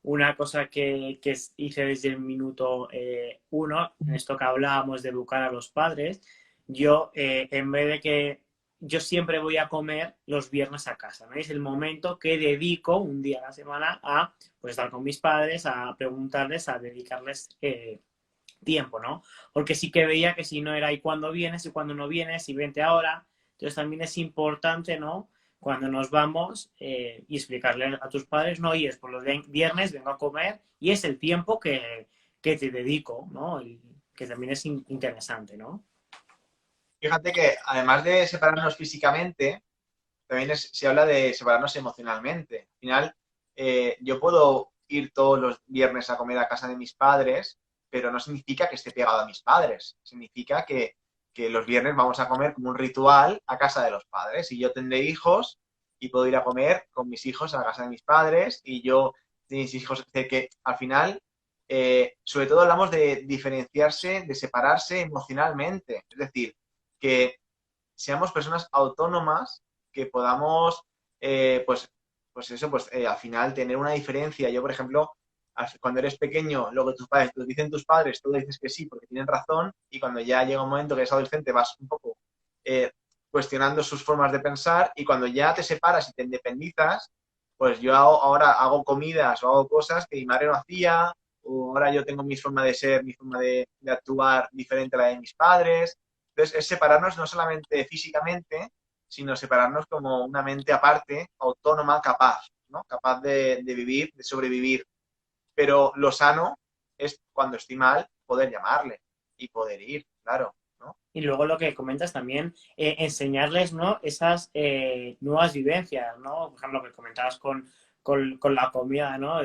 una cosa que hice desde el minuto uno, en esto que hablábamos de educar a los padres, yo en vez de que yo siempre voy a comer los viernes a casa, ¿no? Es el momento que dedico un día a la semana a pues, estar con mis padres, a preguntarles, a dedicarles tiempo, ¿no? Porque sí que veía que si no era y cuándo vienes y cuándo no vienes y vente ahora. Entonces también es importante, ¿no? Cuando nos vamos y explicarle a tus padres, no, y por los viernes vengo a comer y es el tiempo que te dedico, ¿no? Y que también es interesante, ¿no? Fíjate que además de separarnos físicamente, también se habla de separarnos emocionalmente. Al final, yo puedo ir todos los viernes a comer a casa de mis padres, pero no significa que esté pegado a mis padres. Significa que los viernes vamos a comer como un ritual a casa de los padres. Y yo tendré hijos y puedo ir a comer con mis hijos a la casa de mis padres y yo, mis hijos, que al final, sobre todo hablamos de diferenciarse, de separarse emocionalmente. Es decir, que seamos personas autónomas, que podamos, pues eso, al final tener una diferencia. Yo, por ejemplo, cuando eres pequeño, lo que tus padres te dicen tus padres, tú le dices que sí porque tienen razón, y cuando ya llega un momento que eres adolescente vas un poco eh, cuestionando sus formas de pensar, y cuando ya te separas y te independizas, pues yo ahora hago comidas o hago cosas que mi madre no hacía, o ahora yo tengo mi forma de ser, mi forma de actuar diferente a la de mis padres. Entonces, es separarnos no solamente físicamente, sino separarnos como una mente aparte, autónoma, capaz, ¿no? Capaz de vivir, de sobrevivir. Pero lo sano es cuando estoy mal, poder llamarle y poder ir, claro, ¿no? Y luego lo que comentas también, enseñarles, ¿no? Esas nuevas vivencias, ¿no? Por ejemplo, lo que comentabas con la comida, ¿no?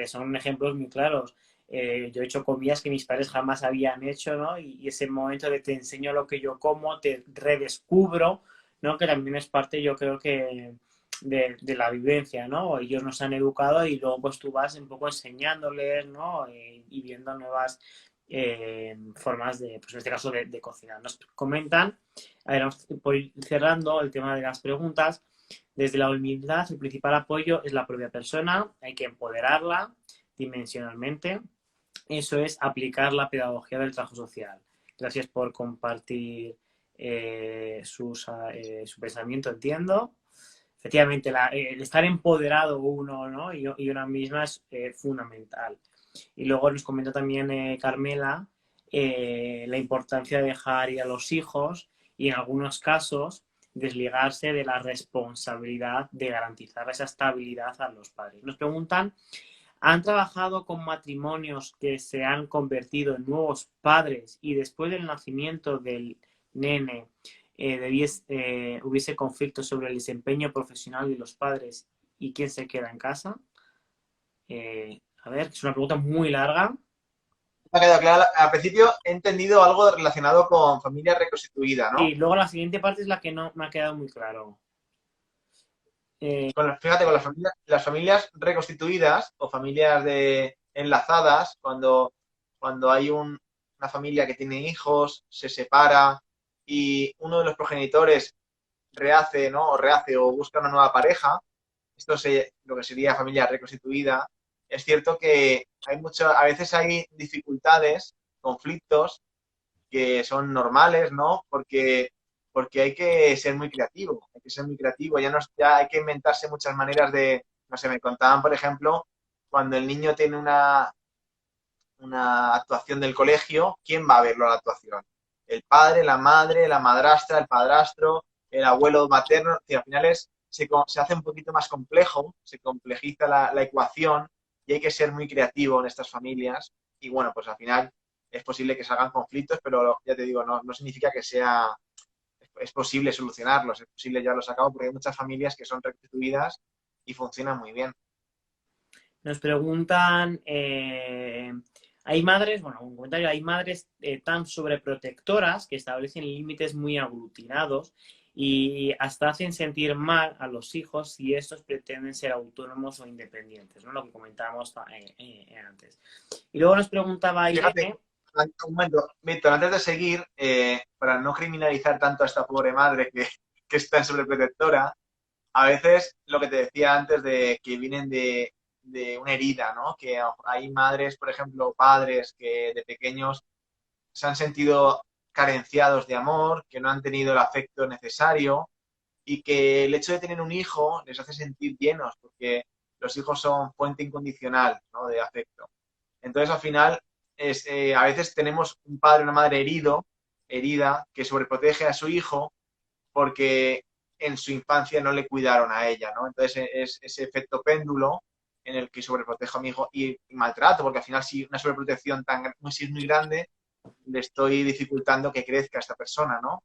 Son ejemplos muy claros. Yo he hecho comidas que mis padres jamás habían hecho, ¿no? Y ese momento de te enseño lo que yo como, te redescubro, ¿no? Que también es parte, yo creo que de la vivencia, ¿no? Ellos nos han educado y luego pues tú vas un poco enseñándoles, ¿no? Y viendo nuevas formas de, pues en este caso, de cocinar. Nos comentan, a ver, vamos por ir cerrando el tema de las preguntas. Desde la humildad, el principal apoyo es la propia persona, hay que empoderarla dimensionalmente. Eso es aplicar la pedagogía del trabajo social. Gracias por compartir su pensamiento, entiendo. Efectivamente, el estar empoderado uno, ¿no? y una misma es fundamental. Y luego nos comenta también Carmela la importancia de dejar ir a los hijos y en algunos casos desligarse de la responsabilidad de garantizar esa estabilidad a los padres. Nos preguntan, ¿han trabajado con matrimonios que se han convertido en nuevos padres y después del nacimiento del nene hubiese conflicto sobre el desempeño profesional de los padres y quién se queda en casa? A ver, es una pregunta muy larga. Me ha quedado claro. Al principio he entendido algo relacionado con familia reconstituida, ¿no? Sí, luego la siguiente parte es la que no me ha quedado muy claro. Fíjate, con las familias reconstituidas o familias enlazadas, cuando hay una familia que tiene hijos, se separa y uno de los progenitores rehace, ¿no? O rehace o busca una nueva pareja, lo que sería familia reconstituida. Es cierto que a veces hay dificultades, conflictos que son normales, ¿no? Porque hay que ser muy creativo, hay que ser muy creativo, ya hay que inventarse muchas maneras no sé, me contaban, por ejemplo, cuando el niño tiene una actuación del colegio, ¿quién va a verlo a la actuación? El padre, la madre, la madrastra, el padrastro, el abuelo materno, y al final se hace un poquito más complejo, se complejiza la ecuación y hay que ser muy creativo en estas familias. Y bueno, pues al final es posible que salgan conflictos, pero ya te digo, no significa que es posible solucionarlos, es posible llevarlos a cabo porque hay muchas familias que son reconstituidas y funcionan muy bien. Nos preguntan, hay madres, bueno, un comentario, hay madres tan sobreprotectoras que establecen límites muy aglutinados y hasta hacen sentir mal a los hijos si estos pretenden ser autónomos o independientes, ¿no? Lo que comentábamos antes. Y luego nos preguntaba Fíjate, Irene, un momento, Víctor, antes de seguir, para no criminalizar tanto a esta pobre madre que está en sobreprotectora, a veces lo que te decía antes de que vienen de una herida, ¿no? Que hay madres, por ejemplo, padres que de pequeños se han sentido carenciados de amor, que no han tenido el afecto necesario y que el hecho de tener un hijo les hace sentir llenos, porque los hijos son fuente incondicional, ¿no? De afecto. Entonces, al final, a veces tenemos un padre o una madre herida, que sobreprotege a su hijo porque en su infancia no le cuidaron a ella, ¿no? Entonces, es ese efecto péndulo en el que sobreprotejo a mi hijo y maltrato, porque al final si una sobreprotección si es muy grande, le estoy dificultando que crezca esta persona, ¿no?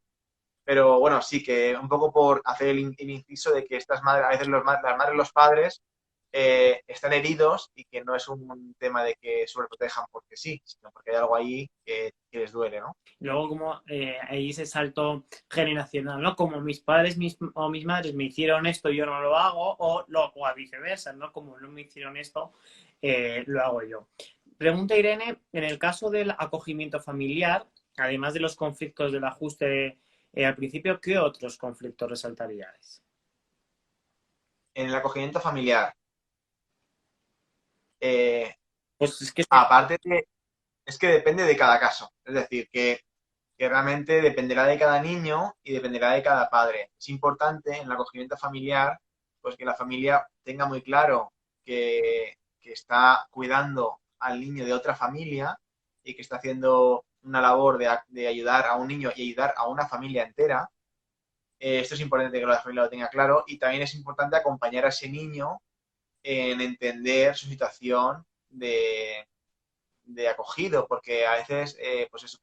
Pero bueno, sí que un poco por hacer el inciso de que estas madres, a veces las madres y los padres están heridos y que no es un tema de que sobreprotejan porque sí, sino porque hay algo ahí que les duele, ¿no? Luego, como ahí ese salto generacional, ¿no? Como mis padres o mis madres me hicieron esto, yo no lo hago, o a viceversa, ¿no? Como no me hicieron esto, lo hago yo. Pregunta Irene, en el caso del acogimiento familiar, además de los conflictos del ajuste al principio, ¿qué otros conflictos resaltaríais? En el acogimiento familiar, eh, Pues es que aparte de, es que depende de cada caso. Es decir, que realmente dependerá de cada niño y dependerá de cada padre. Es importante en el acogimiento familiar, pues que la familia tenga muy claro que está cuidando al niño de otra familia y que está haciendo una labor de ayudar a un niño y ayudar a una familia entera. Esto es importante que la familia lo tenga claro y también es importante acompañar a ese niño en entender su situación de acogido, porque a veces, pues eso,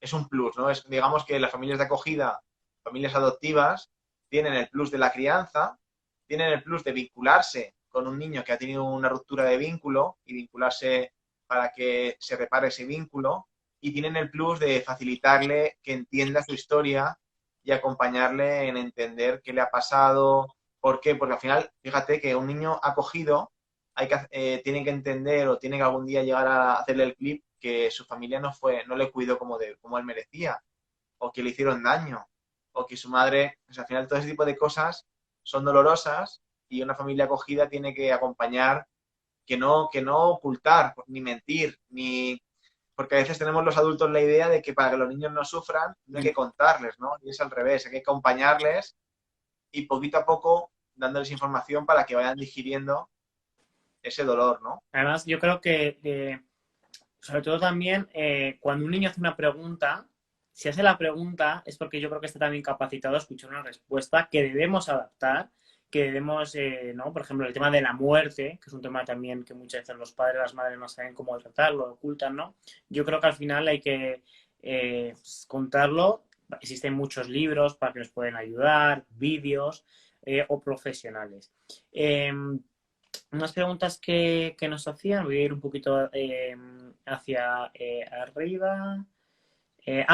es un plus, ¿no? Digamos que las familias de acogida, familias adoptivas, tienen el plus de la crianza, tienen el plus de vincularse con un niño que ha tenido una ruptura de vínculo y vincularse para que se repare ese vínculo, y tienen el plus de facilitarle que entienda su historia y acompañarle en entender qué le ha pasado, por qué, porque al final, fíjate que un niño acogido tiene que entender o tiene que algún día llegar a hacerle el clip que su familia no le cuidó como él merecía, o que le hicieron daño, o que su madre, o sea, al final todo ese tipo de cosas son dolorosas y una familia acogida tiene que acompañar, que no ocultar, ni mentir, ni porque a veces tenemos los adultos la idea de que para que los niños no sufran no hay que contarles, ¿no? Y es al revés, hay que acompañarles y poquito a poco dándoles información para que vayan digiriendo ese dolor, ¿no? además yo creo que sobre todo también cuando un niño hace una pregunta, si hace la pregunta es porque yo creo que está también capacitado a escuchar una respuesta que debemos adaptar, que debemos, ¿no? Por ejemplo, el tema de la muerte, que es un tema también que muchas veces los padres, las madres no saben cómo tratarlo, lo ocultan, ¿no? Yo creo que al final hay que contarlo. Existen muchos libros para que nos pueden ayudar, vídeos o profesionales. Unas preguntas que nos hacían, voy a ir un poquito hacia arriba.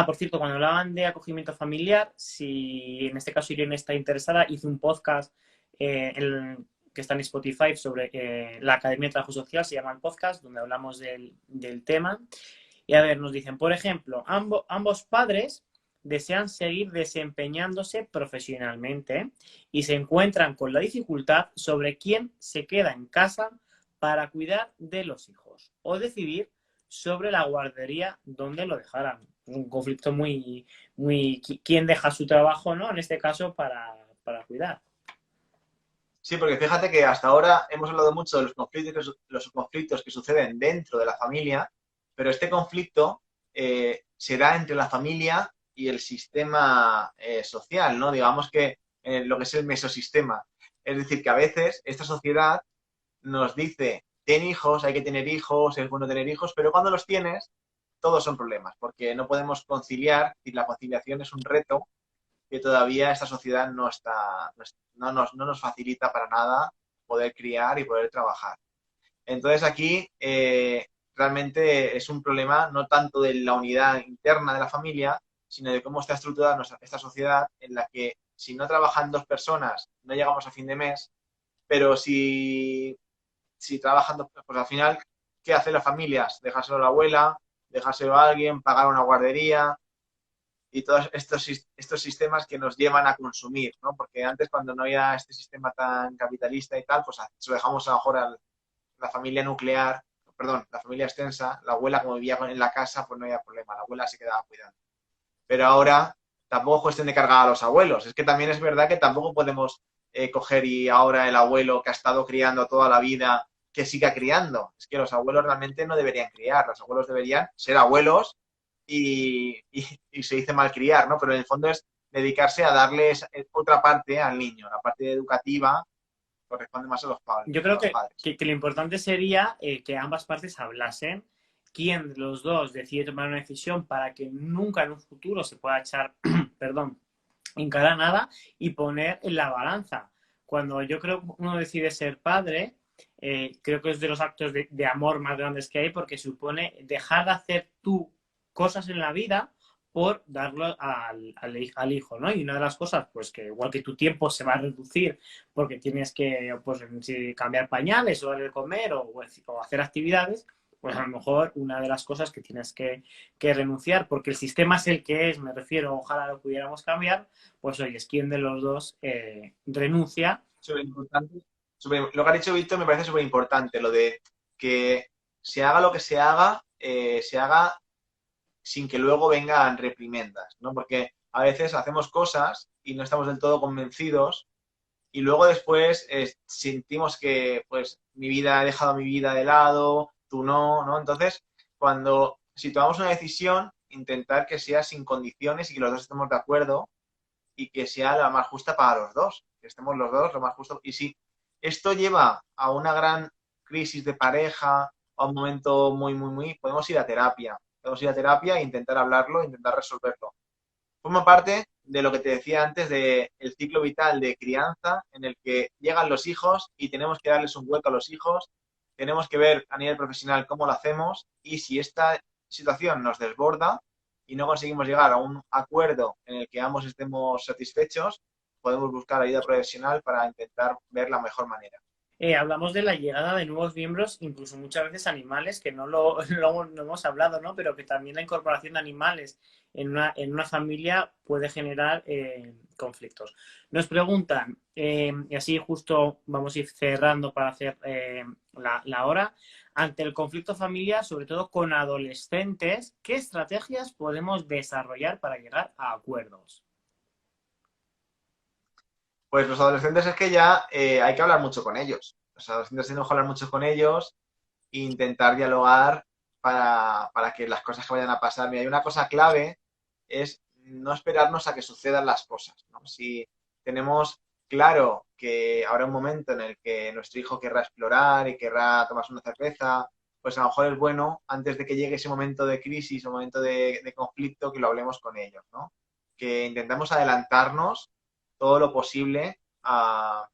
Por cierto, cuando hablaban de acogimiento familiar, si en este caso Irene está interesada, hice un podcast que está en Spotify sobre la Academia de Trabajo Social, se llama el podcast, donde hablamos del tema. Y a ver, nos dicen, por ejemplo, ambos padres desean seguir desempeñándose profesionalmente y se encuentran con la dificultad sobre quién se queda en casa para cuidar de los hijos o decidir sobre la guardería donde lo dejarán. Un conflicto muy, quién deja su trabajo, ¿no? En este caso, para cuidar. Sí, porque fíjate que hasta ahora hemos hablado mucho de los conflictos que suceden dentro de la familia, pero este conflicto se da entre la familia y el sistema social, ¿no? Digamos que lo que es el mesosistema. Es decir, que a veces esta sociedad nos dice, ten hijos, hay que tener hijos, es bueno tener hijos, pero cuando los tienes, todos son problemas, porque no podemos conciliar y la conciliación es un reto que todavía esta sociedad no nos facilita para nada poder criar y poder trabajar. Entonces aquí realmente es un problema no tanto de la unidad interna de la familia, sino de cómo está estructurada esta sociedad en la que si no trabajan dos personas no llegamos a fin de mes, pero si trabajan dos, pues al final, ¿qué hacen las familias? Dejárselo a la abuela, dejárselo a alguien, pagar una guardería, y todos estos sistemas que nos llevan a consumir, ¿no? Porque antes, cuando no había este sistema tan capitalista y tal, pues se lo dejamos a lo mejor a la familia nuclear, perdón, la familia extensa, la abuela como vivía en la casa, pues no había problema, la abuela se quedaba cuidando. Pero ahora tampoco es cuestión de cargar a los abuelos, es que también es verdad que tampoco podemos coger y ahora el abuelo que ha estado criando toda la vida, que siga criando. Es que los abuelos realmente no deberían criar, los abuelos deberían ser abuelos y se dice malcriar, ¿no? Pero en el fondo es dedicarse a darles otra parte al niño, la parte educativa, corresponde más a Yo a creo los padres. que lo importante sería que ambas partes hablasen, quién de los dos decide tomar una decisión para que nunca en un futuro se pueda echar, perdón, en cara a nada y poner en la balanza. Cuando yo creo que uno decide ser padre, creo que es de los actos de amor más grandes que hay porque supone dejar de hacer tú cosas en la vida por darlo al hijo, ¿no? Y una de las cosas, pues que igual que tu tiempo se va a reducir porque tienes que, pues, si cambiar pañales o darle de comer o hacer actividades, pues a lo mejor una de las cosas que tienes que renunciar, porque el sistema es el que es, me refiero, ojalá lo pudiéramos cambiar, pues oye, es quien de los dos renuncia. Súper importante. Lo que ha dicho Víctor me parece súper importante, lo de que se haga lo que se haga sin que luego vengan reprimendas, ¿no? Porque a veces hacemos cosas y no estamos del todo convencidos y luego después sentimos que, pues, mi vida, he dejado mi vida de lado, tú no, ¿no? Entonces, si tomamos una decisión, intentar que sea sin condiciones y que los dos estemos de acuerdo y que sea la más justa para los dos, que estemos los dos lo más justo. Y si esto lleva a una gran crisis de pareja, a un momento podemos ir a terapia. Podemos ir a terapia e intentar hablarlo, intentar resolverlo. Forma parte de lo que te decía antes del ciclo vital de crianza en el que llegan los hijos y tenemos que darles un hueco a los hijos, tenemos que ver a nivel profesional cómo lo hacemos y si esta situación nos desborda y no conseguimos llegar a un acuerdo en el que ambos estemos satisfechos, podemos buscar ayuda profesional para intentar ver la mejor manera. Hablamos de la llegada de nuevos miembros, incluso muchas veces animales, que no no hemos hablado, ¿no? Pero que también la incorporación de animales en una familia puede generar conflictos. Nos preguntan, y así justo vamos a ir cerrando para hacer la hora, ante el conflicto familiar, sobre todo con adolescentes, ¿qué estrategias podemos desarrollar para llegar a acuerdos? Pues los adolescentes es que ya hay que hablar mucho con ellos. Los adolescentes tenemos que hablar mucho con ellos e intentar dialogar para que las cosas que vayan a pasar. Mira, hay una cosa clave, es no esperarnos a que sucedan las cosas, ¿no? Si tenemos claro que habrá un momento en el que nuestro hijo querrá explorar y querrá tomarse una cerveza, pues a lo mejor es bueno, antes de que llegue ese momento de crisis o momento de conflicto, que lo hablemos con ellos, ¿no? Que intentemos adelantarnos todo lo posible a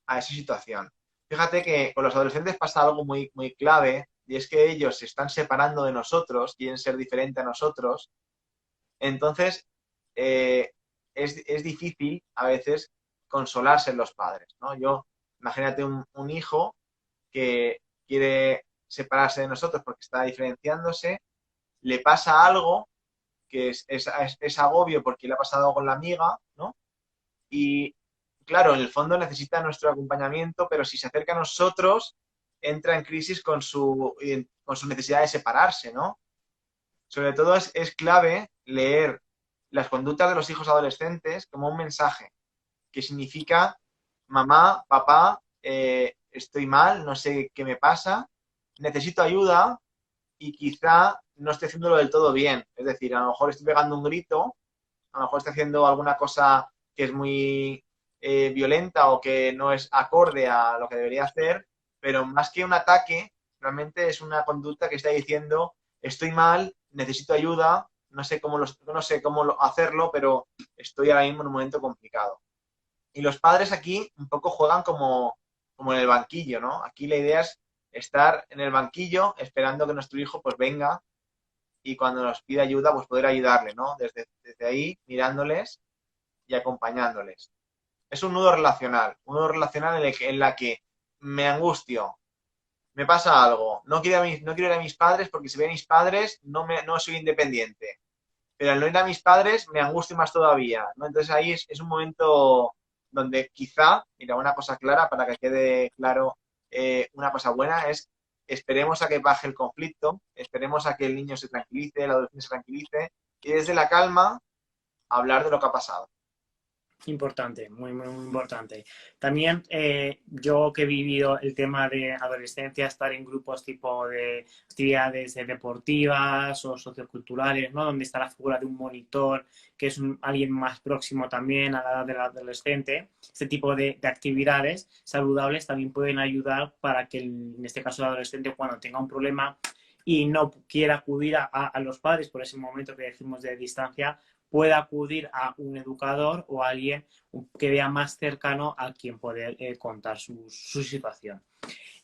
esa situación. Fíjate que con los adolescentes pasa algo muy clave y es que ellos se están separando de nosotros, quieren ser diferente a nosotros. Entonces, eh, es difícil a veces consolarse en los padres, ¿no? Imagínate un hijo que quiere separarse de nosotros porque está diferenciándose, le pasa algo que es agobio porque le ha pasado algo con la amiga, ¿no? Y claro, en el fondo necesita nuestro acompañamiento, pero si se acerca a nosotros, entra en crisis con su necesidad de separarse, ¿no? Sobre todo es clave leer las conductas de los hijos adolescentes como un mensaje, que significa, mamá, papá, estoy mal, no sé qué me pasa, necesito ayuda y quizá no estoy haciéndolo del todo bien. Es decir, a lo mejor estoy pegando un grito, a lo mejor estoy haciendo alguna cosa que es muy violenta o que no es acorde a lo que debería hacer, pero más que un ataque, realmente es una conducta que está diciendo, estoy mal, necesito ayuda, no sé cómo hacerlo, pero estoy ahora mismo en un momento complicado. Y los padres aquí un poco juegan como en el banquillo, ¿no? Aquí la idea es estar en el banquillo esperando que nuestro hijo pues venga y cuando nos pida ayuda pues poder ayudarle, ¿no? Desde ahí mirándoles y acompañándoles. Es un nudo relacional en la que me angustio, me pasa algo, no quiero ir a mis padres porque si ven a mis padres no soy independiente, pero al no ir a mis padres me angustio más todavía, ¿no? Entonces ahí es un momento donde quizá, mira, una cosa clara para que quede claro, una cosa buena es esperemos a que baje el conflicto, esperemos a que el niño se tranquilice, el adolescente se tranquilice y desde la calma hablar de lo que ha pasado. Importante, muy, muy, muy importante. También yo que he vivido el tema de adolescencia, estar en grupos tipo de actividades deportivas o socioculturales, ¿no? Donde está la figura de un monitor, que es alguien más próximo también a la edad del adolescente. Este tipo de actividades saludables también pueden ayudar para que, en este caso, el adolescente, cuando tenga un problema y no quiera acudir a los padres por ese momento que decimos de distancia, pueda acudir a un educador o a alguien que vea más cercano a quien poder contar su situación.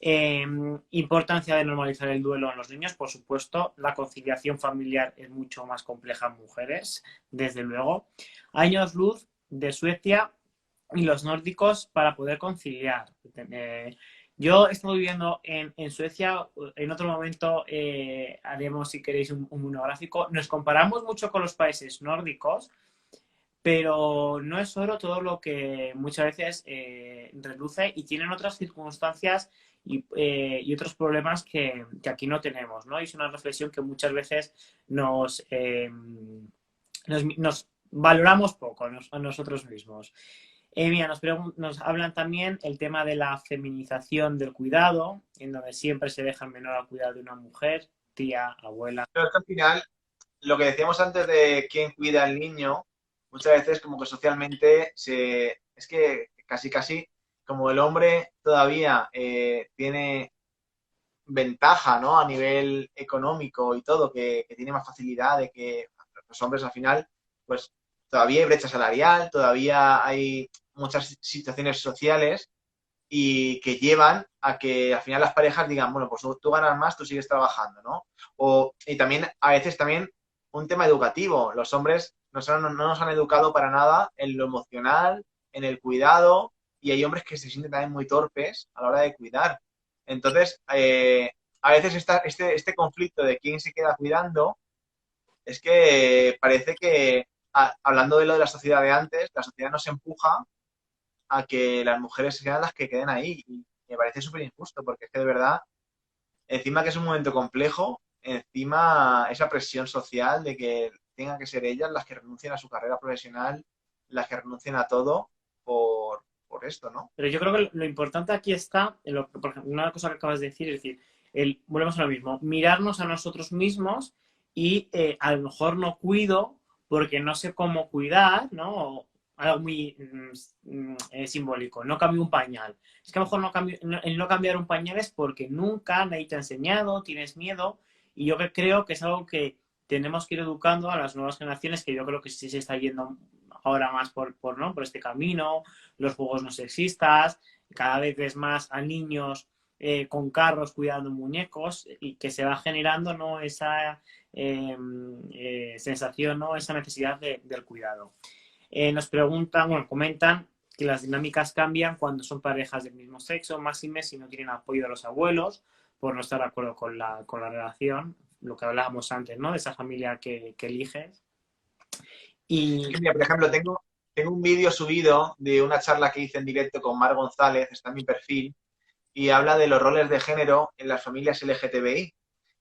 Importancia de normalizar el duelo en los niños, por supuesto. La conciliación familiar es mucho más compleja en mujeres, desde luego. Años luz de Suecia y los nórdicos para poder conciliar. Yo he estado viviendo en Suecia, en otro momento haremos, si queréis, un monográfico. Nos comparamos mucho con los países nórdicos, pero no es oro todo lo que muchas veces reluce y tienen otras circunstancias y otros problemas que aquí no tenemos, ¿no? Y es una reflexión que muchas veces nos valoramos poco a nosotros mismos. Mira, nos hablan también el tema de la feminización del cuidado, en donde siempre se deja el menor al cuidado de una mujer, tía, abuela. Pero es que al final, lo que decíamos antes de quién cuida al niño, muchas veces como que socialmente es que casi casi como el hombre todavía tiene ventaja, ¿no? A nivel económico y todo, que tiene más facilidad de que los hombres al final, pues todavía hay brecha salarial, todavía hay muchas situaciones sociales y que llevan a que al final las parejas digan, bueno, pues tú ganas más, tú sigues trabajando, ¿no? Y también, a veces también, un tema educativo. Los hombres no nos han educado para nada en lo emocional, en el cuidado, y hay hombres que se sienten también muy torpes a la hora de cuidar. Entonces, a veces este conflicto de quién se queda cuidando es que parece que, hablando de lo de la sociedad de antes, la sociedad nos empuja a que las mujeres sean las que queden ahí. Y me parece súper injusto, porque es que de verdad, encima que es un momento complejo, encima esa presión social de que tengan que ser ellas las que renuncien a su carrera profesional, las que renuncien a todo por esto, ¿no? Pero yo creo que lo importante aquí está, por ejemplo, una cosa que acabas de decir, es decir, volvemos a lo mismo, mirarnos a nosotros mismos y a lo mejor no cuido porque no sé cómo cuidar, ¿no? O algo muy simbólico, no cambio un pañal. Es que a lo mejor el no cambiar un pañal es porque nunca nadie te ha enseñado, tienes miedo, y yo creo que es algo que tenemos que ir educando a las nuevas generaciones, que yo creo que sí se está yendo ahora más ¿no? por este camino, los juegos no sexistas, cada vez ves más a niños con carros cuidando muñecos y que se va generando, ¿no? esa sensación, ¿no? esa necesidad del cuidado. Nos preguntan, bueno, comentan que las dinámicas cambian cuando son parejas del mismo sexo, máxime si no tienen apoyo de los abuelos por no estar de acuerdo con la relación, lo que hablábamos antes, ¿no? De esa familia que eliges. Es Y que, mira, por ejemplo, tengo un vídeo subido de una charla que hice en directo con Mar González, está en mi perfil, y habla de los roles de género en las familias LGTBI.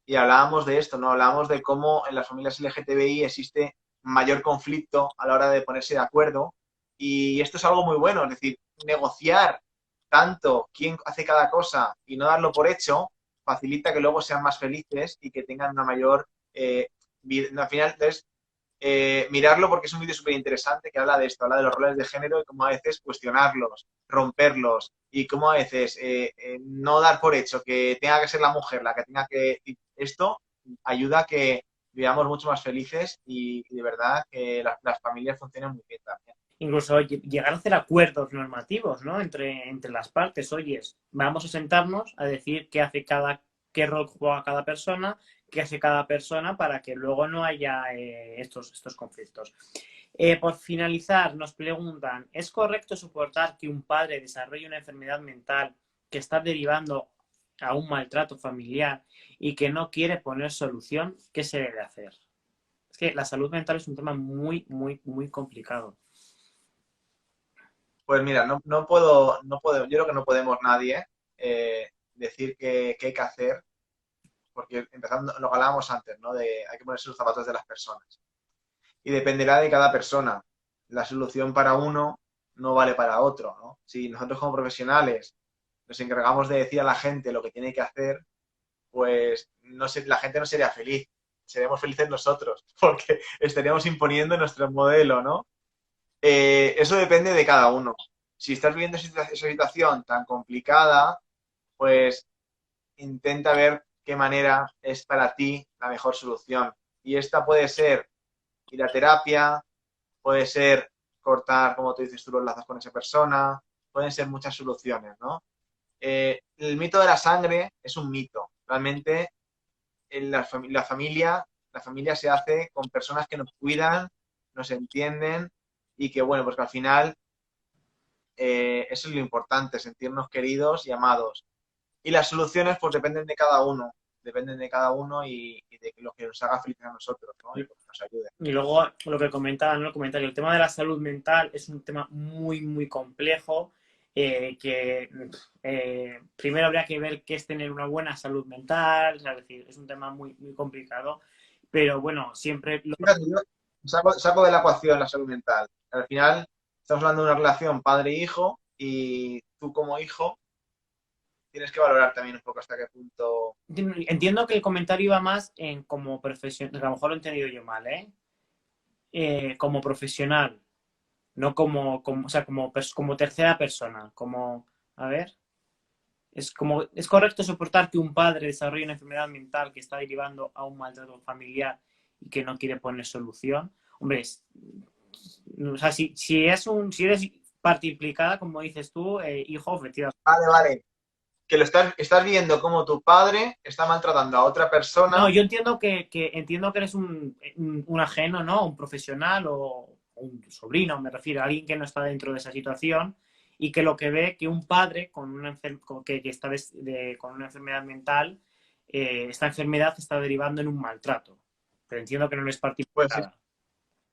Y hablábamos de esto, ¿no? Hablábamos de cómo en las familias LGTBI existe mayor conflicto a la hora de ponerse de acuerdo. Y esto es algo muy bueno, es decir, negociar tanto quién hace cada cosa y no darlo por hecho, facilita que luego sean más felices y que tengan una mayor vida. Al final, entonces, mirarlo porque es un vídeo súper interesante que habla de esto, habla de los roles de género y cómo a veces cuestionarlos, romperlos y cómo a veces no dar por hecho que tenga que ser la mujer la que tenga que... Esto ayuda a que vivamos mucho más felices y de verdad que las familias funcionen muy bien también. incluso llegar a hacer acuerdos normativos, ¿no? Entre las partes. Oye, vamos a sentarnos a decir qué rol juega cada persona, qué hace cada persona para que luego no haya estos conflictos. Por finalizar, nos preguntan, ¿es correcto soportar que un padre desarrolle una enfermedad mental que está derivando a un maltrato familiar y que no quiere poner solución? ¿Qué se debe hacer? Es que la salud mental es un tema muy, muy, muy complicado. Pues mira, no puedo, yo creo que no podemos nadie decir qué hay que hacer, porque empezando, lo que hablábamos antes, ¿no? De hay que ponerse los zapatos de las personas. Y dependerá de cada persona. La solución para uno no vale para otro, ¿no? Si nosotros como profesionales nos encargamos de decir a la gente lo que tiene que hacer, pues no sé, la gente no sería feliz. Seríamos felices nosotros, porque estaríamos imponiendo nuestro modelo, ¿no? Eso depende de cada uno. Si estás viviendo esa situación tan complicada, pues intenta ver qué manera es para ti la mejor solución. Y esta puede ser ir a terapia, puede ser cortar, como tú dices tú, los lazos con esa persona, pueden ser muchas soluciones, ¿no? El mito de la sangre es un mito. Realmente en la familia se hace con personas que nos cuidan, nos entienden y que, bueno, pues que al final eso es lo importante, sentirnos queridos y amados. Y las soluciones pues dependen de cada uno y de lo que nos haga felices a nosotros, ¿no? Y pues, nos ayude. Y luego lo que comentaba, ¿no? El comentario, el tema de la salud mental es un tema muy, muy complejo, que primero habría que ver qué es tener una buena salud mental, es decir, es un tema muy, muy complicado, pero bueno, siempre... Fíjate, yo saco de la ecuación la salud mental. Al final estamos hablando de una relación padre-hijo y tú como hijo tienes que valorar también un poco hasta qué punto. Entiendo que el comentario iba más en como profesional, a lo mejor lo he entendido yo mal, ¿eh? Como profesional, no o sea, como tercera persona, como, a ver... ¿Es correcto soportar que un padre desarrolle una enfermedad mental que está derivando a un maltrato familiar y que no quiere poner solución? Hombre, o sea, si eres parte implicada, como dices tú, hijo, efectivamente. Vale, vale. Que estás viendo cómo tu padre está maltratando a otra No, persona. yo entiendo entiendo que eres un ajeno, ¿no? Un profesional o un sobrino, me refiero a alguien que no está dentro de esa situación y que lo que ve que un padre con que está con una enfermedad mental, esta enfermedad está derivando en un maltrato. Pero entiendo que no es Pues particular.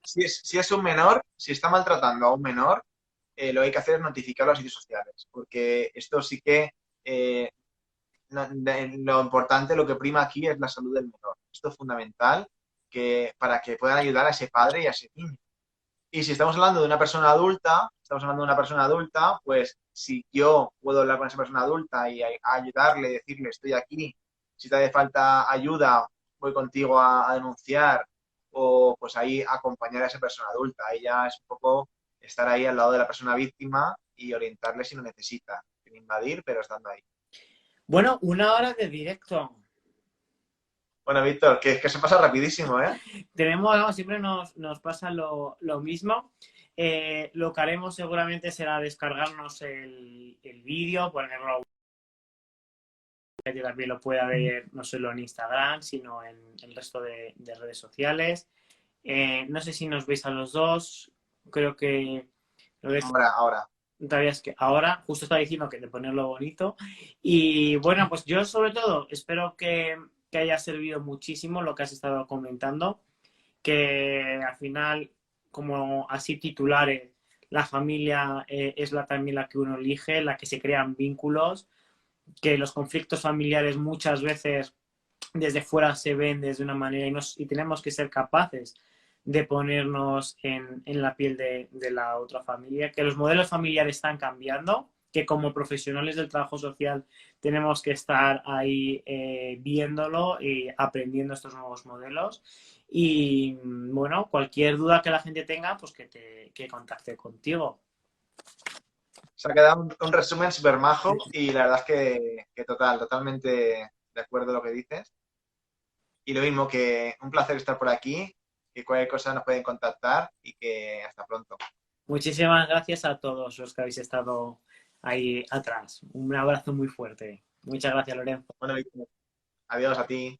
si es un menor, si está maltratando a un menor, lo que hay que hacer es notificarlo a los sitios sociales, porque esto sí que lo importante, lo que prima aquí es la salud del menor. Esto es fundamental para que puedan ayudar a ese padre y a ese niño. Y si estamos hablando de una persona adulta, pues si yo puedo hablar con esa persona adulta y ayudarle, decirle, estoy aquí, si te hace falta ayuda, voy contigo a denunciar, o pues ahí acompañar a esa persona adulta. Ahí ya es un poco estar ahí al lado de la persona víctima y orientarle si lo necesita, sin invadir, pero estando ahí. Bueno, 1 hora de directo. Bueno, Víctor, que se pasa rapidísimo, ¿eh? No, siempre nos pasa lo mismo. Lo que haremos seguramente será descargarnos el vídeo, ponerlo, que también lo pueda ver no solo en Instagram, sino en el resto de redes sociales. No sé si nos veis a los dos, creo que lo ves. Ahora. Todavía es que ahora, justo estaba diciendo que de ponerlo bonito. Y bueno, pues yo sobre todo espero que haya servido muchísimo lo que has estado comentando, que al final, como así titulares, la familia es también la que uno elige, la que se crean vínculos, que los conflictos familiares muchas veces desde fuera se ven desde una manera y tenemos que ser capaces de ponernos la piel de la otra familia, que los modelos familiares están cambiando, que como profesionales del trabajo social tenemos que estar ahí viéndolo y aprendiendo estos nuevos modelos. Y bueno, cualquier duda que la gente tenga, pues que contacte contigo. Se ha quedado un resumen súper majo y la verdad es que totalmente de acuerdo con lo que dices. Y lo mismo, que un placer estar por aquí, que cualquier cosa nos pueden contactar y que hasta pronto. Muchísimas gracias a todos los que habéis estado ahí atrás. Un abrazo muy fuerte. Muchas gracias, Lorenzo. Bueno, Víctor, adiós a ti.